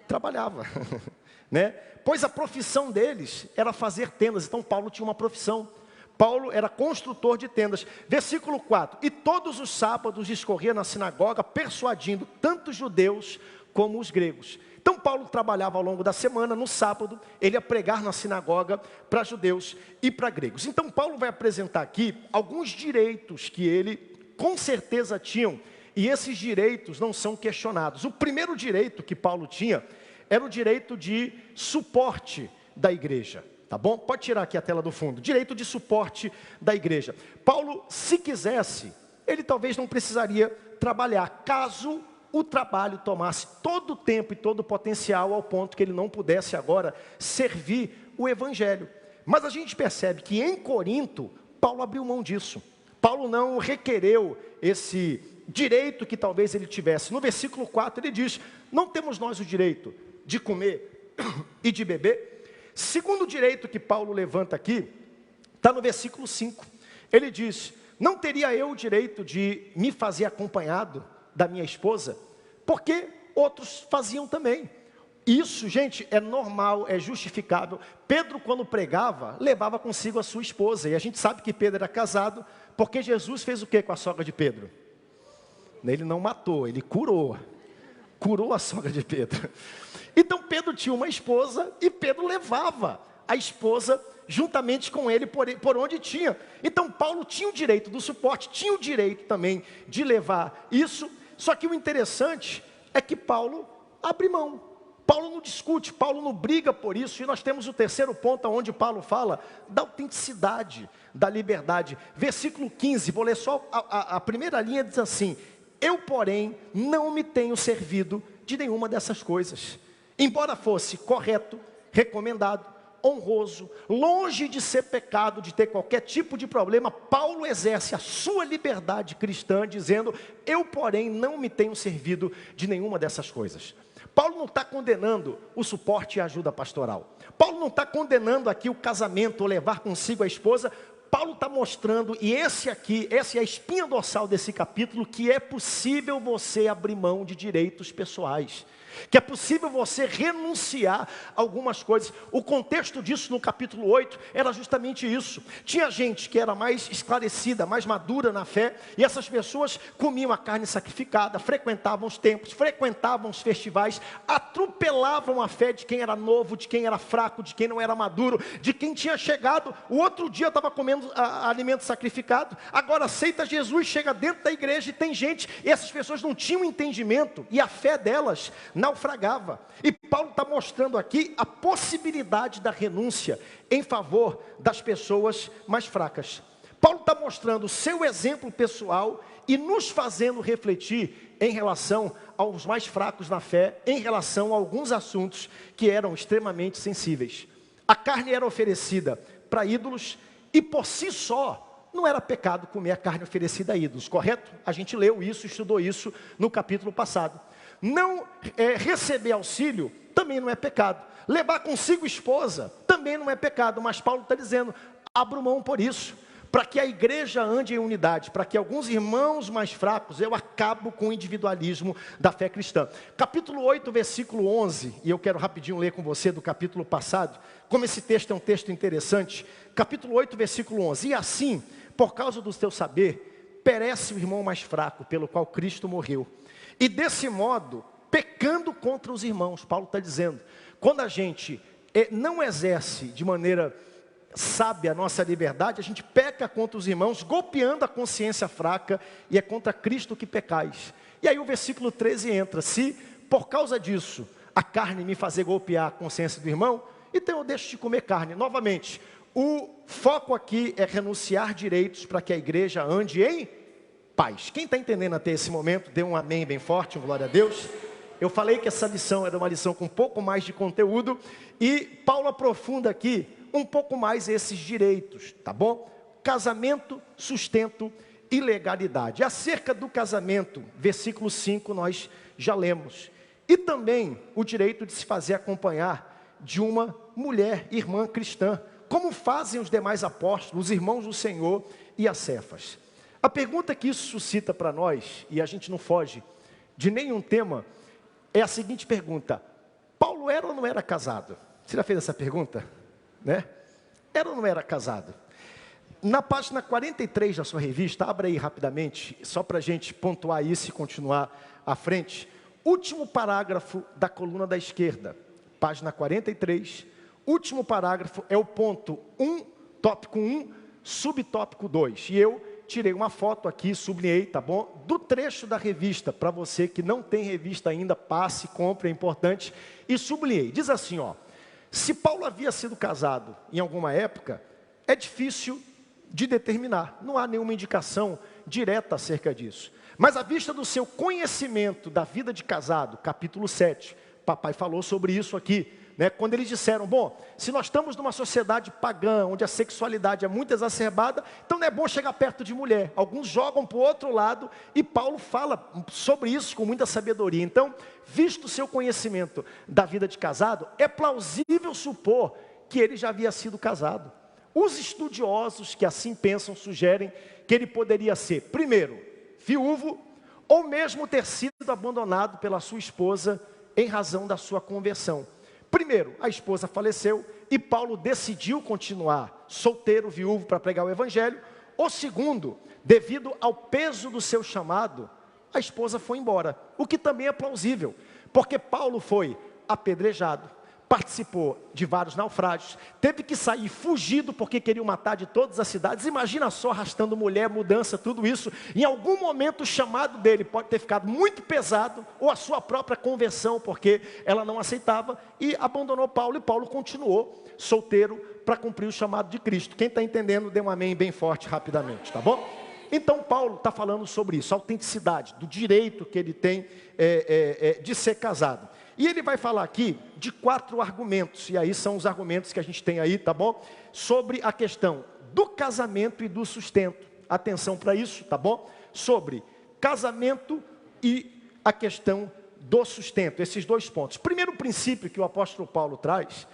S1: Trabalhava. Né? Pois a profissão deles era fazer tendas. Então Paulo tinha uma profissão. Paulo era construtor de tendas. Versículo 4. E todos os sábados discorria na sinagoga, persuadindo tanto os judeus como os gregos. Então Paulo trabalhava ao longo da semana. No sábado ele ia pregar na sinagoga para judeus e para gregos. Então Paulo vai apresentar aqui alguns direitos que ele com certeza tinham e esses direitos não são questionados. O primeiro direito que Paulo tinha era o direito de suporte da igreja. Tá bom? Pode tirar aqui a tela do fundo. Direito de suporte da igreja. Paulo, se quisesse, ele talvez não precisaria trabalhar, caso o trabalho tomasse todo o tempo e todo o potencial ao ponto que ele não pudesse agora servir o evangelho. Mas a gente percebe que em Corinto, Paulo abriu mão disso. Paulo não requereu esse direito que talvez ele tivesse. No versículo 4 ele diz: não temos nós o direito de comer e de beber. Segundo direito que Paulo levanta aqui, está no versículo 5. Ele diz: não teria eu o direito de me fazer acompanhado da minha esposa? Porque outros faziam também. Isso, gente, é normal, é justificável. Pedro, quando pregava, levava consigo a sua esposa. E a gente sabe que Pedro era casado, porque Jesus fez o que com a sogra de Pedro? Ele não matou, ele curou. Curou a sogra de Pedro. Então Pedro tinha uma esposa e Pedro levava a esposa juntamente com ele por onde tinha. Então Paulo tinha o direito do suporte, tinha o direito também de levar isso. Só que o interessante é que Paulo abre mão. Paulo não discute, Paulo não briga por isso. E nós temos o terceiro ponto, onde Paulo fala da autenticidade, da liberdade. Versículo 15, vou ler só a primeira linha, diz assim: eu, porém, não me tenho servido de nenhuma dessas coisas, embora fosse correto, recomendado, honroso, longe de ser pecado, de ter qualquer tipo de problema. Paulo exerce a sua liberdade cristã, dizendo: eu, porém, não me tenho servido de nenhuma dessas coisas. Paulo não está condenando o suporte e a ajuda pastoral. Paulo não está condenando aqui o casamento ou levar consigo a esposa. Paulo está mostrando, e essa é a espinha dorsal desse capítulo, que é possível você abrir mão de direitos pessoais, que é possível você renunciar a algumas coisas. O contexto disso no capítulo 8 era justamente isso. Tinha gente que era mais esclarecida, mais madura na fé, e essas pessoas comiam a carne sacrificada, frequentavam os templos, frequentavam os festivais, atropelavam a fé de quem era novo, de quem era fraco, de quem não era maduro, de quem tinha chegado, o outro dia estava comendo alimento sacrificado, agora aceita Jesus, chega dentro da igreja e tem gente, e essas pessoas não tinham entendimento, e a fé delas naufragava. E Paulo está mostrando aqui a possibilidade da renúncia em favor das pessoas mais fracas. Paulo está mostrando o seu exemplo pessoal e nos fazendo refletir em relação aos mais fracos na fé, em relação a alguns assuntos que eram extremamente sensíveis. A carne era oferecida para ídolos e por si só não era pecado comer a carne oferecida a ídolos, correto? A gente leu isso, estudou isso no capítulo passado. Não receber auxílio também não é pecado. Levar consigo esposa também não é pecado. Mas Paulo está dizendo: abra mão por isso, para que a igreja ande em unidade, para que alguns irmãos mais fracos, eu acabo com o individualismo da fé cristã. Capítulo 8, versículo 11, e eu quero rapidinho ler com você do capítulo passado, como esse texto é um texto interessante. Capítulo 8, versículo 11: e assim, por causa do teu saber, perece o irmão mais fraco, pelo qual Cristo morreu. E desse modo, pecando contra os irmãos. Paulo está dizendo, quando a gente não exerce de maneira sábia a nossa liberdade, a gente peca contra os irmãos, golpeando a consciência fraca, e é contra Cristo que pecais. E aí o versículo 13 entra: se por causa disso a carne me fazer golpear a consciência do irmão, então eu deixo de comer carne. Novamente, o foco aqui é renunciar direitos para que a igreja ande em paz. Quem está entendendo até esse momento, dê um amém bem forte, um glória a Deus. Eu falei que essa lição era uma lição com um pouco mais de conteúdo, e Paulo aprofunda aqui um pouco mais esses direitos, tá bom? Casamento, sustento e legalidade. Acerca do casamento, versículo 5, nós já lemos. E também o direito de se fazer acompanhar de uma mulher, irmã cristã, como fazem os demais apóstolos, os irmãos do Senhor e as Cefas. A pergunta que isso suscita para nós, e a gente não foge de nenhum tema, é a seguinte pergunta: Paulo era ou não era casado? Você já fez essa pergunta? Né? Era ou não era casado? Na página 43 da sua revista, abra aí rapidamente, só para a gente pontuar isso e continuar à frente. Último parágrafo da coluna da esquerda, página 43, último parágrafo é o ponto 1, tópico 1, subtópico 2. E eu tirei uma foto aqui, sublinhei, tá bom? Do trecho da revista, para você que não tem revista ainda, passe, compre, é importante. E sublinhei, diz assim, ó. Se Paulo havia sido casado em alguma época, é difícil de determinar. Não há nenhuma indicação direta acerca disso. Mas à vista do seu conhecimento da vida de casado, capítulo 7, papai falou sobre isso aqui, né? Quando eles disseram, bom, se nós estamos numa sociedade pagã, onde a sexualidade é muito exacerbada, então não é bom chegar perto de mulher. Alguns jogam para o outro lado, e Paulo fala sobre isso com muita sabedoria. Então, visto o seu conhecimento da vida de casado, é plausível supor que ele já havia sido casado. Os estudiosos que assim pensam sugerem que ele poderia ser, primeiro, viúvo, ou mesmo ter sido abandonado pela sua esposa em razão da sua conversão. Primeiro, a esposa faleceu e Paulo decidiu continuar solteiro, viúvo, para pregar o evangelho. Ou segundo, devido ao peso do seu chamado, a esposa foi embora. O que também é plausível, porque Paulo foi apedrejado, participou de vários naufrágios, teve que sair fugido porque queriam matar de todas as cidades. Imagina só, arrastando mulher, mudança, tudo isso. Em algum momento o chamado dele pode ter ficado muito pesado, ou a sua própria conversão, porque ela não aceitava, e abandonou Paulo, e Paulo continuou solteiro para cumprir o chamado de Cristo. Quem está entendendo, dê um amém bem forte rapidamente, tá bom? Então Paulo está falando sobre isso, a autenticidade, do direito que ele tem de ser casado. E ele vai falar aqui de 4 argumentos, e aí são os argumentos que a gente tem aí, tá bom? Sobre a questão do casamento e do sustento. Atenção para isso, tá bom? Sobre casamento e a questão do sustento, esses 2 pontos. Primeiro princípio que o apóstolo Paulo traz,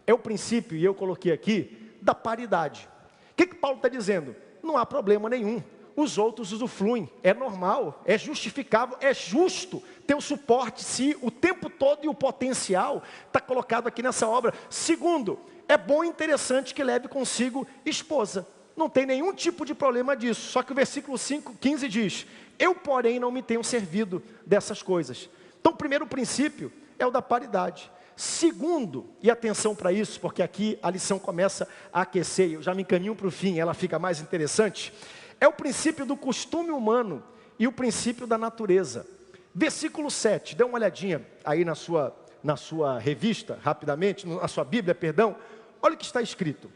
S1: é o princípio, e eu coloquei aqui, da paridade. O que Paulo está dizendo? Não há problema nenhum. Os outros usufruem, é normal, é justificável, é justo ter o suporte se o tempo todo e o potencial está colocado aqui nessa obra. Segundo, é bom e interessante que leve consigo esposa. Não tem nenhum tipo de problema disso, só que o versículo 15 diz, eu porém não me tenho servido dessas coisas. Então o primeiro princípio é o da paridade. Segundo, e atenção para isso, porque aqui a lição começa a aquecer, eu já me encaminho para o fim, ela fica mais interessante. É o princípio do costume humano e o princípio da natureza. Versículo 7, dê uma olhadinha aí na sua revista, rapidamente, na sua Bíblia, perdão. Olha o que está escrito.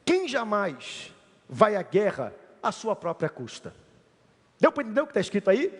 S1: Quem jamais vai à guerra à sua própria custa? Deu para entender o que está escrito aí?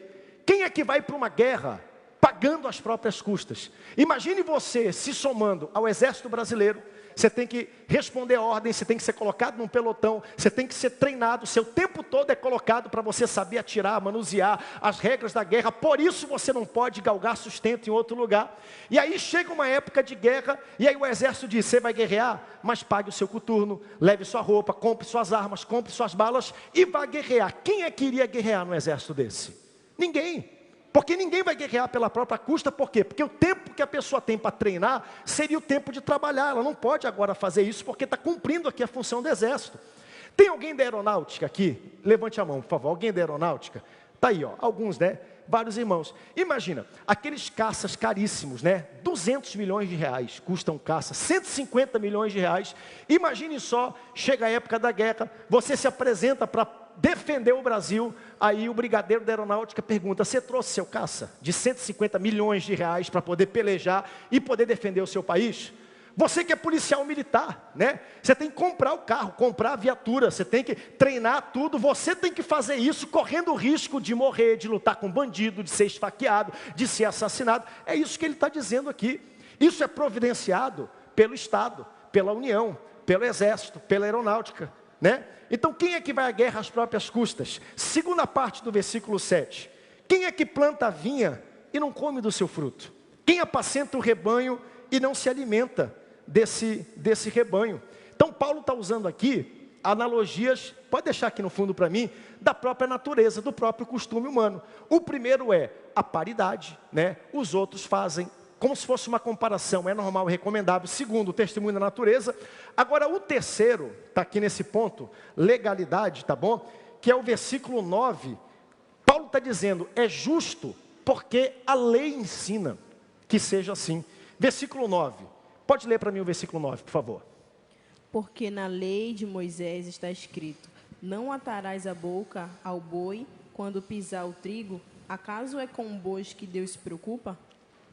S1: Quem é que vai para uma guerra pagando as próprias custas? Imagine você se somando ao exército brasileiro. Você tem que responder a ordem, você tem que ser colocado num pelotão, você tem que ser treinado, seu tempo todo é colocado para você saber atirar, manusear as regras da guerra, por isso você não pode galgar sustento em outro lugar. E aí chega uma época de guerra, e aí o exército diz, você vai guerrear, mas pague o seu coturno, leve sua roupa, compre suas armas, compre suas balas, e vá guerrear. Quem é que iria guerrear no exército desse? Ninguém. Porque ninguém vai guerrear pela própria custa, por quê? Porque o tempo que a pessoa tem para treinar seria o tempo de trabalhar. Ela não pode agora fazer isso porque está cumprindo aqui a função do exército. Tem alguém da aeronáutica aqui? Levante a mão, por favor. Alguém da aeronáutica? Está aí, ó, alguns, né? Vários irmãos. Imagina, aqueles caças caríssimos, né? 200 milhões de reais custam caça, 150 milhões de reais. Imagine só, chega a época da guerra, você se apresenta para defender o Brasil, aí o brigadeiro da aeronáutica pergunta, você trouxe seu caça de 150 milhões de reais para poder pelejar e poder defender o seu país? Você que é policial militar, né? Você tem que comprar o carro, comprar a viatura, você tem que treinar tudo, você tem que fazer isso correndo o risco de morrer, de lutar com bandido, de ser esfaqueado, de ser assassinado. É isso que ele está dizendo aqui. Isso é providenciado pelo Estado, pela União, pelo Exército, pela aeronáutica, né? Então quem é que vai à guerra às próprias custas? Segunda parte do versículo 7. Quem é que planta a vinha e não come do seu fruto? Quem apacenta o rebanho e não se alimenta desse rebanho? Então Paulo está usando aqui analogias, pode deixar aqui no fundo para mim, da própria natureza, do próprio costume humano. O primeiro é a paridade, né? Os outros fazem como se fosse uma comparação, é normal e recomendável. Segundo, o testemunho da natureza. Agora o terceiro, está aqui nesse ponto, legalidade, tá bom? Que é o versículo 9. Paulo está dizendo, é justo porque a lei ensina que seja assim. Versículo 9. Pode ler para mim o versículo 9, por favor.
S3: Porque na lei de Moisés está escrito, Não atarás a boca ao boi quando pisar o trigo? Acaso é com bois que Deus se preocupa?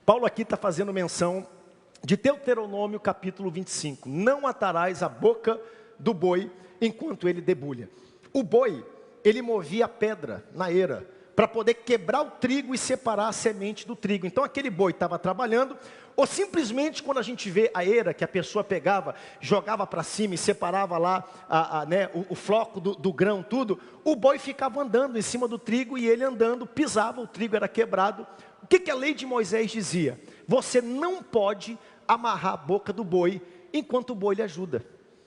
S1: Paulo aqui está fazendo menção de Deuteronômio capítulo 25. Não atarás a boca do boi enquanto ele debulha. O boi, ele movia a pedra na eira para poder quebrar o trigo e separar a semente do trigo. Então aquele boi estava trabalhando, ou simplesmente quando a gente vê a eira que a pessoa pegava, jogava para cima e separava lá o floco do grão, tudo, o boi ficava andando em cima do trigo e ele andando, pisava, o trigo era quebrado. O que a lei de Moisés dizia? Você não pode amarrar a boca do boi enquanto o boi lhe ajuda.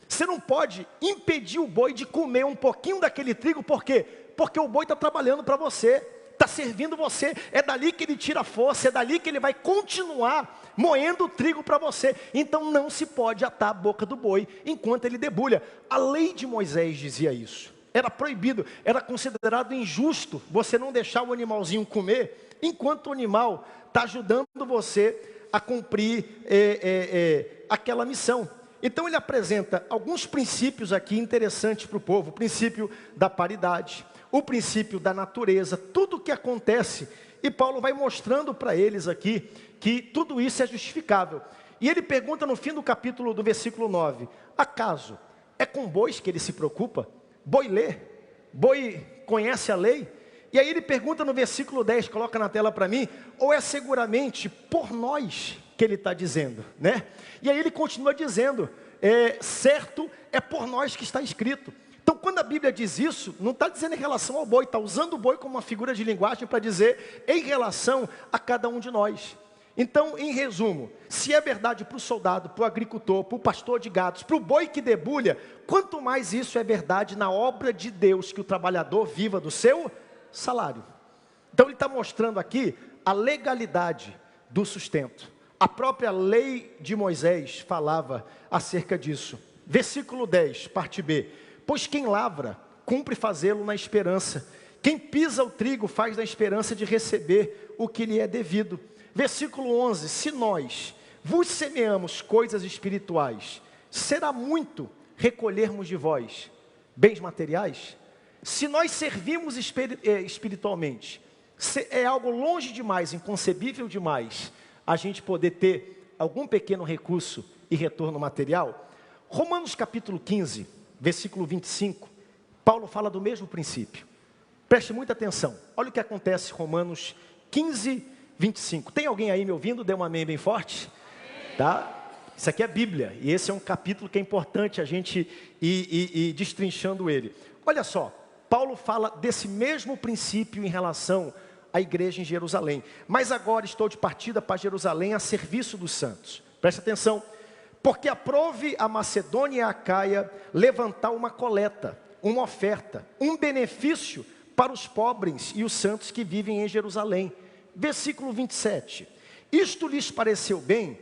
S1: Você não pode impedir o boi de comer um pouquinho daquele trigo, por quê? Porque o boi está trabalhando para você, está servindo você, é dali que ele tira a força, é dali que ele vai continuar moendo o trigo para você. Então não se pode atar a boca do boi enquanto ele debulha. A lei de Moisés dizia isso, era proibido, era considerado injusto você não deixar o animalzinho comer, enquanto o animal está ajudando você a cumprir aquela missão. Então ele apresenta alguns princípios aqui interessantes para o povo, o princípio da paridade, o princípio da natureza, tudo o que acontece, e Paulo vai mostrando para eles aqui, que tudo isso é justificável. E ele pergunta no fim do capítulo, do versículo 9, acaso é com bois que ele se preocupa? Boi lê? Boi conhece a lei? E aí ele pergunta no versículo 10, coloca na tela para mim, ou é seguramente por nós que ele está dizendo, né? E aí ele continua dizendo, certo é por nós que está escrito. Então quando a Bíblia diz isso, não está dizendo em relação ao boi, está usando o boi como uma figura de linguagem para dizer em relação a cada um de nós. Então, em resumo, se é verdade para o soldado, para o agricultor, para o pastor de gados, para o boi que debulha, quanto mais isso é verdade na obra de Deus, que o trabalhador viva do seu salário. Então ele está mostrando aqui a legalidade do sustento. A própria lei de Moisés falava acerca disso. Versículo 10, parte B. Pois quem lavra, cumpre fazê-lo na esperança. Quem pisa o trigo faz na esperança de receber o que lhe é devido. Versículo 11. Se nós vos semeamos coisas espirituais, será muito recolhermos de vós bens materiais? Se nós servimos espiritualmente, é algo longe demais, inconcebível demais, a gente poder ter algum pequeno recurso e retorno material. Romanos capítulo 15, versículo 25, Paulo fala do mesmo princípio. Preste muita atenção, olha o que acontece em Romanos 15, 25. Tem alguém aí me ouvindo? Dê um amém bem forte. Tá? Isso aqui é Bíblia, e esse é um capítulo que é importante a gente ir destrinchando ele. Olha só, Paulo fala desse mesmo princípio em relação à igreja em Jerusalém. Mas agora estou de partida para Jerusalém a serviço dos santos. Presta atenção. Porque aprove a Macedônia e a Acaia levantar uma coleta, uma oferta, um benefício para os pobres e os santos que vivem em Jerusalém. Versículo 27. Isto lhes pareceu bem,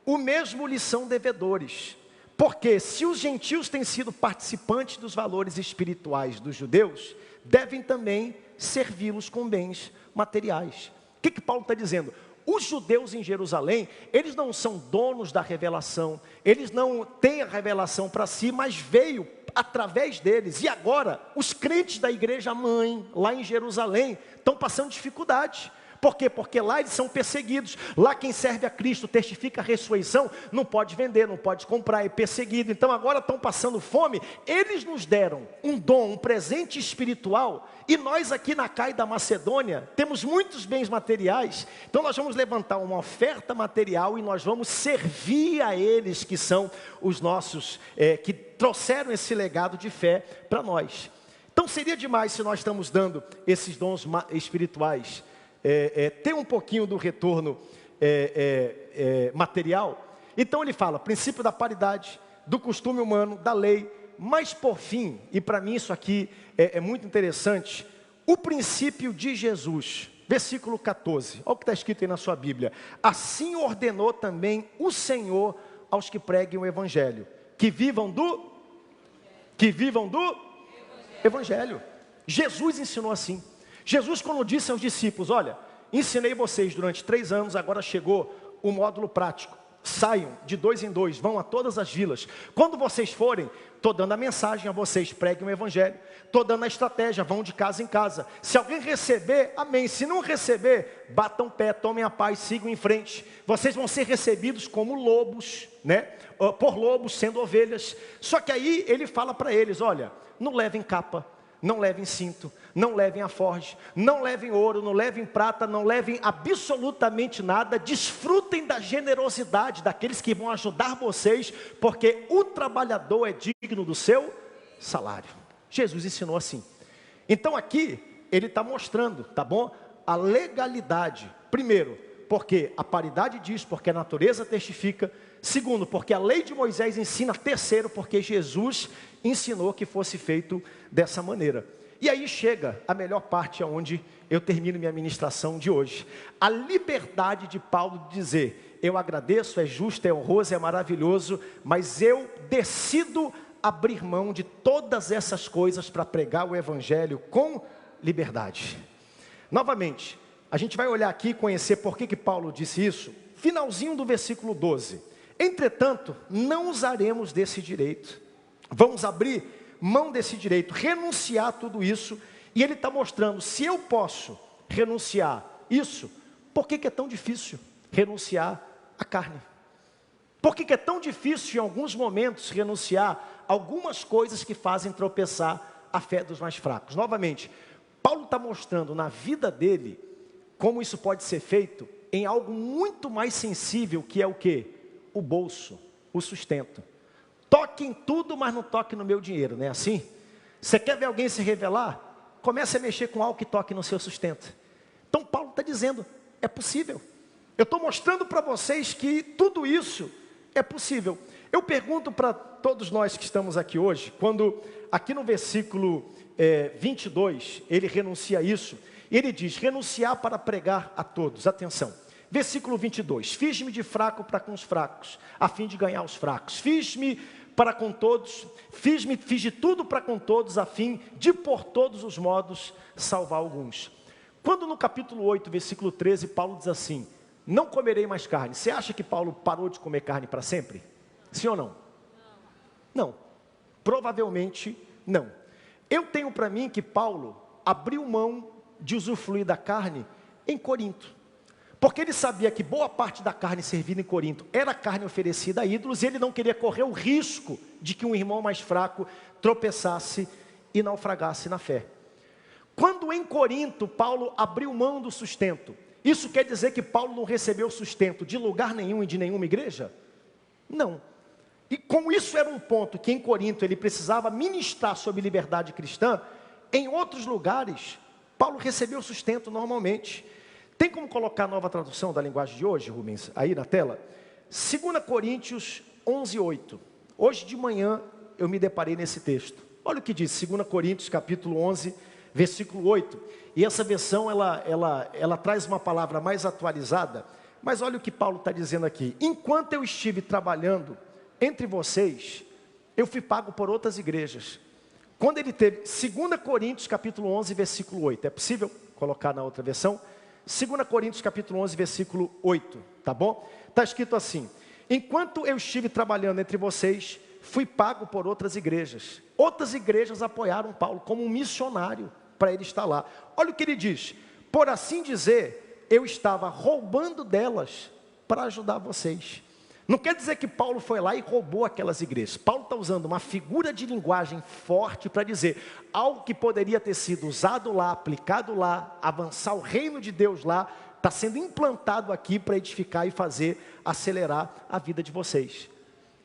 S1: o mesmo lhes são devedores. Porque se os gentios têm sido participantes dos valores espirituais dos judeus, devem também servi-los com bens materiais. O que Paulo está dizendo? Os judeus em Jerusalém, eles não são donos da revelação, eles não têm a revelação para si, mas veio através deles. E agora, os crentes da igreja mãe, lá em Jerusalém, estão passando dificuldade. Por quê? Porque lá eles são perseguidos. Lá quem serve a Cristo, testifica a ressurreição, não pode vender, não pode comprar, é perseguido. Então agora estão passando fome. Eles nos deram um dom, um presente espiritual. E nós aqui na Acaia da Macedônia, temos muitos bens materiais. Então nós vamos levantar uma oferta material e nós vamos servir a eles que são os nossos, que trouxeram esse legado de fé para nós. Então seria demais se nós estamos dando esses dons espirituais, ter um pouquinho do retorno material. Então ele fala, princípio da paridade, do costume humano, da lei, mas por fim, e para mim isso aqui é muito interessante, o princípio de Jesus, versículo 14, olha o que está escrito aí na sua Bíblia, assim ordenou também o Senhor aos que preguem o Evangelho, que vivam do Evangelho. Jesus ensinou assim. Jesus, quando disse aos discípulos, olha, ensinei vocês durante 3 anos, agora chegou o módulo prático. saiam de 2 em 2, vão a todas as vilas. Quando vocês forem, estou dando a mensagem a vocês, preguem o evangelho. Estou dando a estratégia, vão de casa em casa. Se alguém receber, amém. Se não receber, batam pé, tomem a paz, sigam em frente. Vocês vão ser recebidos como lobos, né? Por lobos, sendo ovelhas. Só que aí ele fala para eles, olha, não levem capa, não levem cinto, não levem alforje, não levem ouro, não levem prata, não levem absolutamente nada. Desfrutem da generosidade daqueles que vão ajudar vocês, porque o trabalhador é digno do seu salário. Jesus ensinou assim. Então aqui ele está mostrando, tá bom? A legalidade. Primeiro, porque a paridade diz, porque a natureza testifica. Segundo, porque a lei de Moisés ensina. Terceiro, porque Jesus ensinou que fosse feito dessa maneira. E aí chega a melhor parte, aonde eu termino minha ministração de hoje. A liberdade de Paulo de dizer, eu agradeço, é justo, é honroso, é maravilhoso, mas eu decido abrir mão de todas essas coisas para pregar o evangelho com liberdade. Novamente, a gente vai olhar aqui e conhecer por que Paulo disse isso. Finalzinho do versículo 12. Entretanto, não usaremos desse direito. Vamos abrir mão desse direito, renunciar a tudo isso. E ele está mostrando, se eu posso renunciar isso, por que é tão difícil renunciar à carne? Por que é tão difícil em alguns momentos renunciar a algumas coisas que fazem tropeçar a fé dos mais fracos? Novamente, Paulo está mostrando na vida dele como isso pode ser feito em algo muito mais sensível, que é o quê? O bolso, o sustento. Toque em tudo, mas não toque no meu dinheiro, não é assim? Você quer ver alguém se revelar? Comece a mexer com algo que toque no seu sustento. Então Paulo está dizendo, é possível. Eu estou mostrando para vocês que tudo isso é possível. Eu pergunto para todos nós que estamos aqui hoje, quando aqui no versículo 22, ele renuncia a isso, e ele diz, renunciar para pregar a todos. Atenção, versículo 22, fiz-me de fraco para com os fracos, a fim de ganhar os fracos. Fiz-me para com todos, fiz de tudo para com todos, a fim de por todos os modos salvar alguns. Quando no capítulo 8, versículo 13, Paulo diz assim, não comerei mais carne. Você acha que Paulo parou de comer carne para sempre? Sim ou não? Não. Provavelmente não. Eu tenho para mim que Paulo abriu mão de usufruir da carne em Corinto. Porque ele sabia que boa parte da carne servida em Corinto era carne oferecida a ídolos, e ele não queria correr o risco de que um irmão mais fraco tropeçasse e naufragasse na fé. Quando em Corinto, Paulo abriu mão do sustento, isso quer dizer que Paulo não recebeu sustento de lugar nenhum e de nenhuma igreja? Não. E como isso era um ponto que em Corinto ele precisava ministrar sobre liberdade cristã, em outros lugares, Paulo recebeu sustento normalmente. Tem como colocar a nova tradução da linguagem de hoje, Rubens, aí na tela? 2 Coríntios 11:8. Hoje de manhã eu me deparei nesse texto. Olha o que diz, 2 Coríntios capítulo 11, versículo 8. E essa versão, ela traz uma palavra mais atualizada. Mas olha o que Paulo está dizendo aqui. Enquanto eu estive trabalhando entre vocês, eu fui pago por outras igrejas. Quando ele teve, 2 Coríntios capítulo 11, versículo 8. É possível colocar na outra versão? 2 Coríntios capítulo 11, versículo 8, tá bom? Está escrito assim, enquanto eu estive trabalhando entre vocês, fui pago por outras igrejas. Outras igrejas apoiaram Paulo como um missionário para ele estar lá. Olha o que ele diz, por assim dizer, eu estava roubando delas para ajudar vocês. Não quer dizer que Paulo foi lá e roubou aquelas igrejas. Paulo está usando uma figura de linguagem forte para dizer algo que poderia ter sido usado lá, aplicado lá, avançar o reino de Deus lá, está sendo implantado aqui para edificar e fazer acelerar a vida de vocês.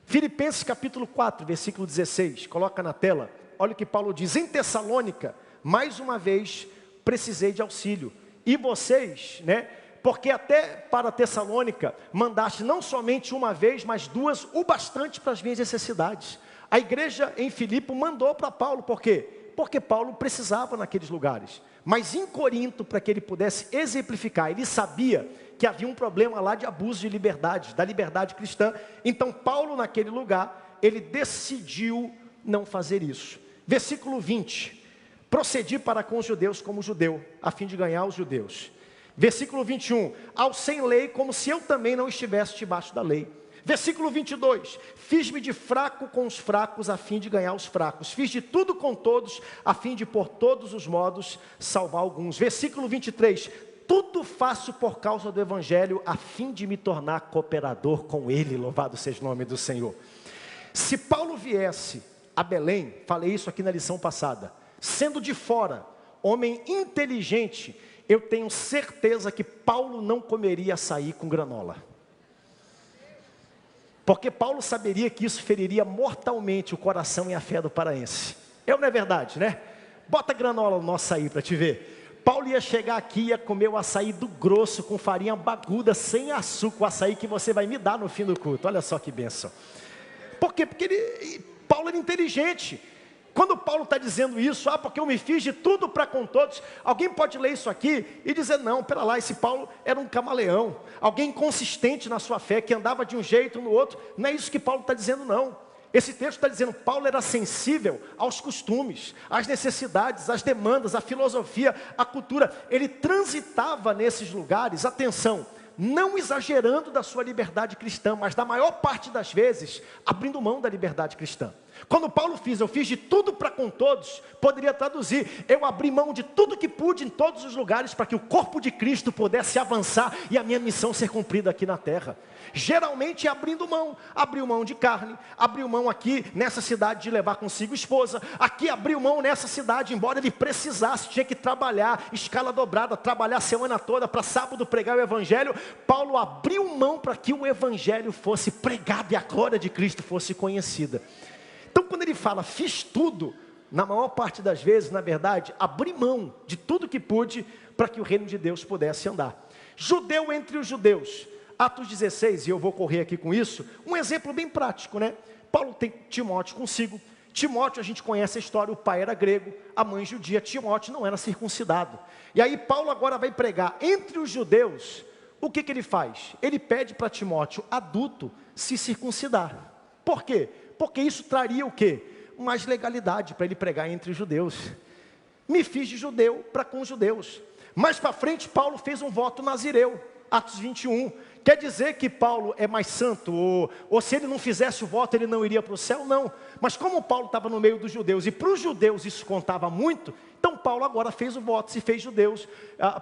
S1: Filipenses capítulo 4, versículo 16, coloca na tela, olha o que Paulo diz, em Tessalônica, mais uma vez, precisei de auxílio, e vocês, né, porque até para Tessalônica, mandaste não somente uma vez, mas duas, o bastante para as minhas necessidades. A igreja em Filipe mandou para Paulo, por quê? Porque Paulo precisava naqueles lugares. Mas em Corinto, para que ele pudesse exemplificar, ele sabia que havia um problema lá de abuso de liberdade, da liberdade cristã. Então Paulo naquele lugar, ele decidiu não fazer isso. Versículo 20, procedi para com os judeus como judeu, a fim de ganhar os judeus. Versículo 21, ao sem lei, como se eu também não estivesse debaixo da lei. Versículo 22, fiz-me de fraco com os fracos, a fim de ganhar os fracos. Fiz de tudo com todos, a fim de por todos os modos salvar alguns. Versículo 23, tudo faço por causa do Evangelho, a fim de me tornar cooperador com ele. Louvado seja o nome do Senhor. Se Paulo viesse a Belém, falei isso aqui na lição passada, sendo de fora, homem inteligente, eu tenho certeza que Paulo não comeria açaí com granola. Porque Paulo saberia que isso feriria mortalmente o coração e a fé do paraense. Não é verdade, né? Bota granola no nosso açaí para te ver. Paulo ia chegar aqui e ia comer o açaí do grosso, com farinha baguda, sem açúcar, o açaí que você vai me dar no fim do culto. Olha só que bênção. Por quê? Porque Paulo era inteligente. Quando Paulo está dizendo isso, porque eu me fiz de tudo para com todos, alguém pode ler isso aqui e dizer, não, pera lá, esse Paulo era um camaleão, alguém inconsistente na sua fé, que andava de um jeito no outro. Não é isso que Paulo está dizendo, não. Esse texto está dizendo, Paulo era sensível aos costumes, às necessidades, às demandas, à filosofia, à cultura. Ele transitava nesses lugares, atenção, não exagerando da sua liberdade cristã, mas da maior parte das vezes, abrindo mão da liberdade cristã. Quando Paulo eu fiz de tudo para com todos, poderia traduzir, eu abri mão de tudo que pude em todos os lugares, para que o corpo de Cristo pudesse avançar, e a minha missão ser cumprida aqui na terra. Geralmente abrindo mão, abriu mão de carne, abriu mão aqui nessa cidade de levar consigo esposa, aqui abriu mão nessa cidade, embora ele precisasse, tinha que trabalhar, escala dobrada, trabalhar a semana toda, para sábado pregar o Evangelho. Paulo abriu mão para que o Evangelho fosse pregado e a glória de Cristo fosse conhecida. Então quando ele fala, fiz tudo, na maior parte das vezes, na verdade, abri mão de tudo que pude, para que o reino de Deus pudesse andar. Judeu entre os judeus, Atos 16, e eu vou correr aqui com isso, um exemplo bem prático, né? Paulo tem Timóteo consigo. Timóteo, a gente conhece a história, o pai era grego, a mãe judia, Timóteo não era circuncidado. E aí Paulo agora vai pregar entre os judeus. O que ele faz? Ele pede para Timóteo, adulto, se circuncidar. Por quê? Porque isso traria o quê? Mais legalidade para ele pregar entre os judeus. Me fiz de judeu para com os judeus. Mais para frente, Paulo fez um voto nazireu, Atos 21. Quer dizer que Paulo é mais santo, ou se ele não fizesse o voto, ele não iria para o céu? Não. Mas como Paulo estava no meio dos judeus, e para os judeus isso contava muito, então Paulo agora fez o voto, se fez judeus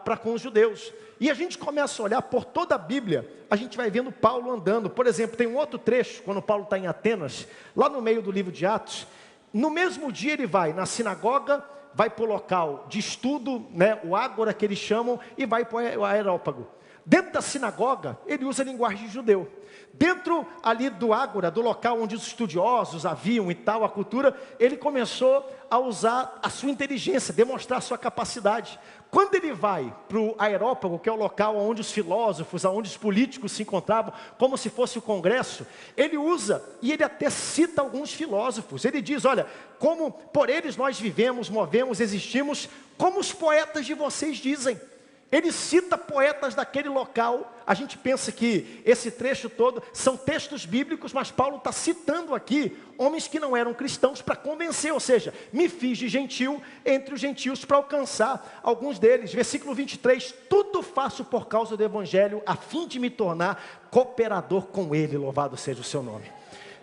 S1: para com os judeus. E a gente começa a olhar por toda a Bíblia, a gente vai vendo Paulo andando. Por exemplo, tem um outro trecho, quando Paulo está em Atenas, lá no meio do livro de Atos, no mesmo dia ele vai na sinagoga, vai para o local de estudo, né, o ágora que eles chamam, e vai para o Areópago. Dentro da sinagoga, ele usa a linguagem de judeu. Dentro ali do ágora, do local onde os estudiosos haviam e tal, a cultura, ele começou a usar a sua inteligência, demonstrar a sua capacidade. Quando ele vai para o Areópago, que é o local onde os filósofos, onde os políticos se encontravam, como se fosse o congresso, ele usa, e ele até cita alguns filósofos. Ele diz, olha, como por eles nós vivemos, movemos, existimos, como os poetas de vocês dizem. Ele cita poetas daquele local. A gente pensa que esse trecho todo são textos bíblicos, mas Paulo está citando aqui homens que não eram cristãos para convencer, ou seja, me fiz de gentil entre os gentios para alcançar alguns deles. Versículo 23, tudo faço por causa do Evangelho, a fim de me tornar cooperador com ele, louvado seja o seu nome.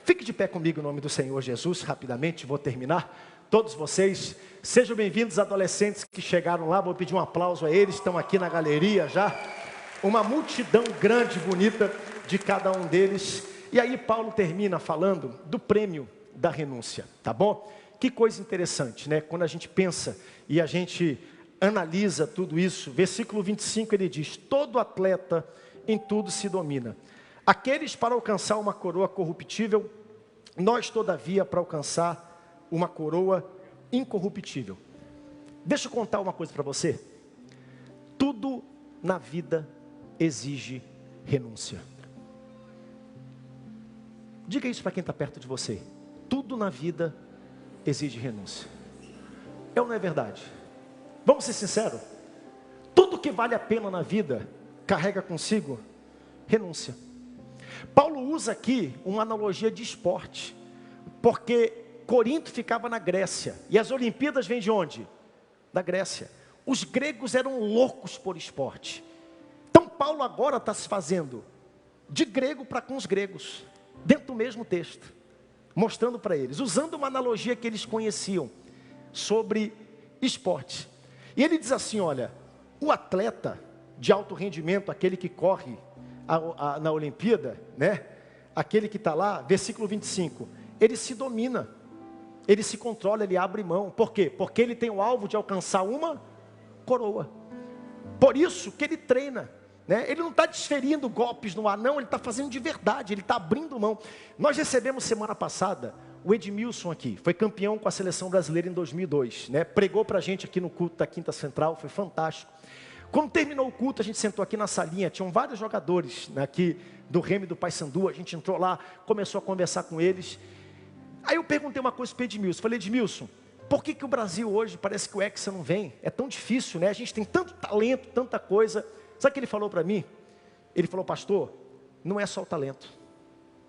S1: Fique de pé comigo em nome do Senhor Jesus, rapidamente, vou terminar. Todos vocês, sejam bem-vindos, adolescentes que chegaram lá, vou pedir um aplauso a eles, estão aqui na galeria já, uma multidão grande, bonita de cada um deles. E aí Paulo termina falando do prêmio da renúncia, tá bom? Que coisa interessante, né? Quando a gente pensa e a gente analisa tudo isso, versículo 25 ele diz, todo atleta em tudo se domina. Aqueles para alcançar uma coroa corruptível, nós todavia para alcançar uma coroa incorruptível. Deixa eu contar uma coisa para você. Tudo na vida exige renúncia. Diga isso para quem está perto de você. Tudo na vida exige renúncia. É ou não é verdade? Vamos ser sinceros. Tudo que vale a pena na vida carrega consigo renúncia. Paulo usa aqui uma analogia de esporte, porque Corinto ficava na Grécia, e as Olimpíadas vêm de onde? Da Grécia. Os gregos eram loucos por esporte. Então Paulo agora está se fazendo de grego para com os gregos, dentro do mesmo texto, mostrando para eles, usando uma analogia que eles conheciam sobre esporte. E ele diz assim, olha, o atleta de alto rendimento, aquele que corre na Olimpíada, né? Aquele que está lá, versículo 25, ele se domina, ele se controla, ele abre mão. Por quê? Porque ele tem o alvo de alcançar uma coroa. Por isso que ele treina, né? Ele não está desferindo golpes no ar, não, ele está fazendo de verdade, ele está abrindo mão. Nós recebemos semana passada o Edmilson aqui, foi campeão com a seleção brasileira em 2002, né? Pregou para a gente aqui no culto da Quinta Central, foi fantástico. Quando terminou o culto, a gente sentou aqui na salinha, tinham vários jogadores, né, aqui do Remo e do Paysandu, a gente entrou lá, começou a conversar com eles. Aí eu perguntei uma coisa para o Edmilson, falei, Edmilson, por que o Brasil hoje parece que o Hexa não vem? É tão difícil, né? A gente tem tanto talento, tanta coisa. Sabe o que ele falou para mim? Ele falou, pastor, não é só o talento.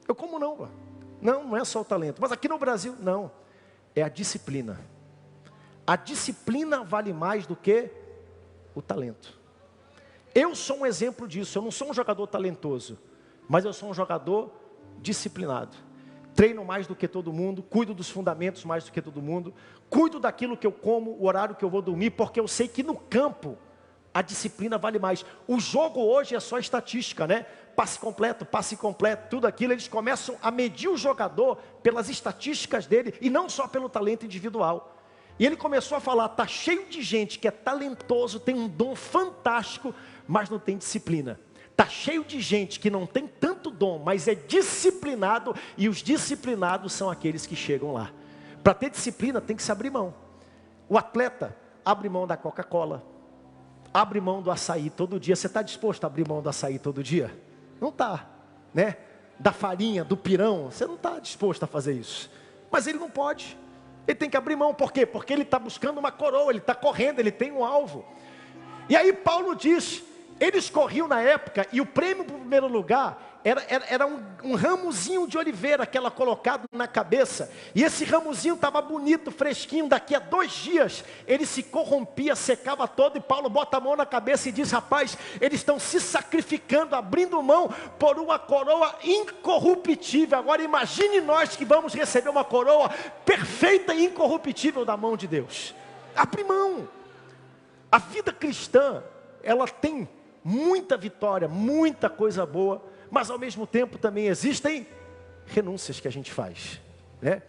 S1: Eu, como não? Não é só o talento. Mas aqui no Brasil, não. É a disciplina. A disciplina vale mais do que o talento. Eu sou um exemplo disso. Eu não sou um jogador talentoso, mas eu sou um jogador disciplinado. Treino mais do que todo mundo, cuido dos fundamentos mais do que todo mundo, cuido daquilo que eu como, o horário que eu vou dormir, porque eu sei que no campo a disciplina vale mais. O jogo hoje é só estatística, né? Passe completo, tudo aquilo. Eles começam a medir o jogador pelas estatísticas dele e não só pelo talento individual. E ele começou a falar, está cheio de gente que é talentoso, tem um dom fantástico, mas não tem disciplina. Está cheio de gente que não tem tanto dom, mas é disciplinado, e os disciplinados são aqueles que chegam lá. Para ter disciplina tem que se abrir mão. O atleta abre mão da Coca-Cola, abre mão do açaí todo dia. Você está disposto a abrir mão do açaí todo dia? Não está, né? Da farinha, do pirão, você não está disposto a fazer isso. Mas ele não pode. Ele tem que abrir mão, por quê? Porque ele está buscando uma coroa, ele está correndo, ele tem um alvo. E aí Paulo diz, eles corriam na época, e o prêmio para o primeiro lugar era um ramozinho de oliveira que ela colocado na cabeça. E esse ramozinho estava bonito, fresquinho, daqui a 2 dias, ele se corrompia, secava todo, e Paulo bota a mão na cabeça e diz, rapaz, eles estão se sacrificando, abrindo mão por uma coroa incorruptível. Agora imagine nós que vamos receber uma coroa perfeita e incorruptível da mão de Deus. Abre mão. A vida cristã, ela tem muita vitória, muita coisa boa, mas ao mesmo tempo também existem renúncias que a gente faz, né?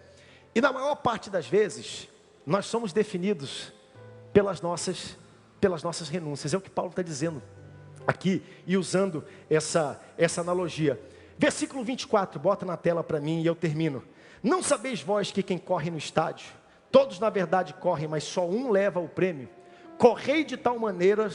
S1: E na maior parte das vezes, nós somos definidos pelas nossas renúncias. É o que Paulo está dizendo aqui, e usando essa analogia. Versículo 24, bota na tela para mim e eu termino. Não sabeis vós que quem corre no estádio, todos na verdade correm, mas só um leva o prêmio? Correi de tal maneira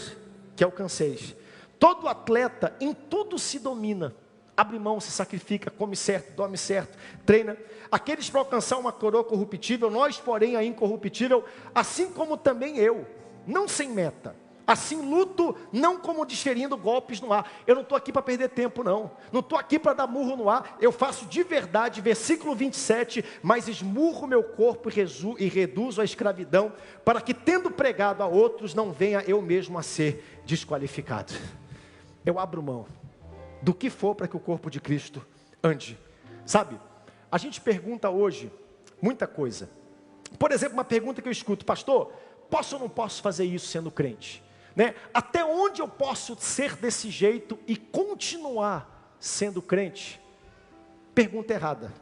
S1: que alcanceis. Todo atleta em tudo se domina, abre mão, se sacrifica, come certo, dorme certo, treina. Aqueles para alcançar uma coroa corruptível, nós porém a incorruptível, assim como também eu, não sem meta. Assim luto, não como desferindo golpes no ar. Eu não estou aqui para perder tempo, não estou aqui para dar murro no ar. Eu faço de verdade, versículo 27, mas esmurro meu corpo e reduzo a escravidão, para que tendo pregado a outros, não venha eu mesmo a ser desqualificado. Eu abro mão do que for para que o corpo de Cristo ande. Sabe, a gente pergunta hoje muita coisa. Por exemplo, uma pergunta que eu escuto, pastor, posso ou não posso fazer isso sendo crente? Né? Até onde eu posso ser desse jeito e continuar sendo crente? Pergunta errada.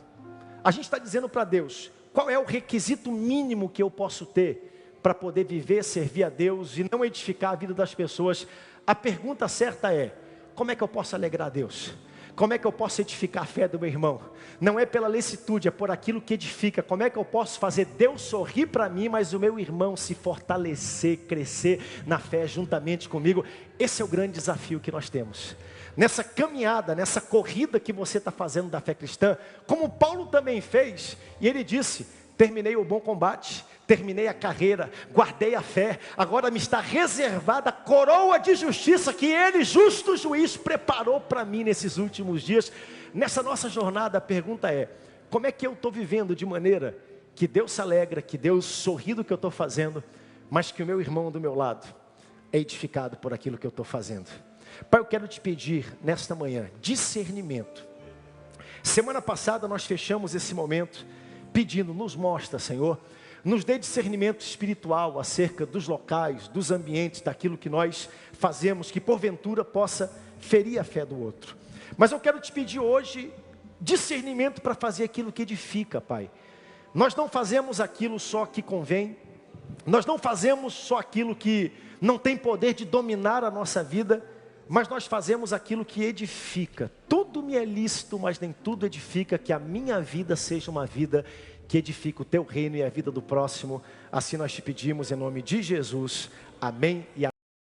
S1: A gente está dizendo para Deus, qual é o requisito mínimo que eu posso ter para poder viver, servir a Deus e não edificar a vida das pessoas? A pergunta certa é, como é que eu posso alegrar a Deus? Como é que eu posso edificar a fé do meu irmão? Não é pela licitude, é por aquilo que edifica. Como é que eu posso fazer Deus sorrir para mim, mas o meu irmão se fortalecer, crescer na fé juntamente comigo? Esse é o grande desafio que nós temos. Nessa caminhada, nessa corrida que você está fazendo da fé cristã, como Paulo também fez, e ele disse, terminei o bom combate, terminei a carreira, guardei a fé, agora me está reservada a coroa de justiça que ele, justo juiz, preparou para mim nesses últimos dias. Nessa nossa jornada, a pergunta é, como é que eu estou vivendo de maneira que Deus se alegra, que Deus sorri do que eu estou fazendo, mas que o meu irmão do meu lado é edificado por aquilo que eu estou fazendo? Pai, eu quero te pedir nesta manhã discernimento. Semana passada nós fechamos esse momento pedindo, nos mostra, Senhor, nos dê discernimento espiritual acerca dos locais, dos ambientes, daquilo que nós fazemos, que porventura possa ferir a fé do outro. Mas eu quero te pedir hoje discernimento para fazer aquilo que edifica, Pai. Nós não fazemos aquilo só que convém, nós não fazemos só aquilo que não tem poder de dominar a nossa vida, mas nós fazemos aquilo que edifica. Tudo me é lícito, mas nem tudo edifica. Que a minha vida seja uma vida que edifica o teu reino e a vida do próximo. Assim nós te pedimos em nome de Jesus. Amém e amém.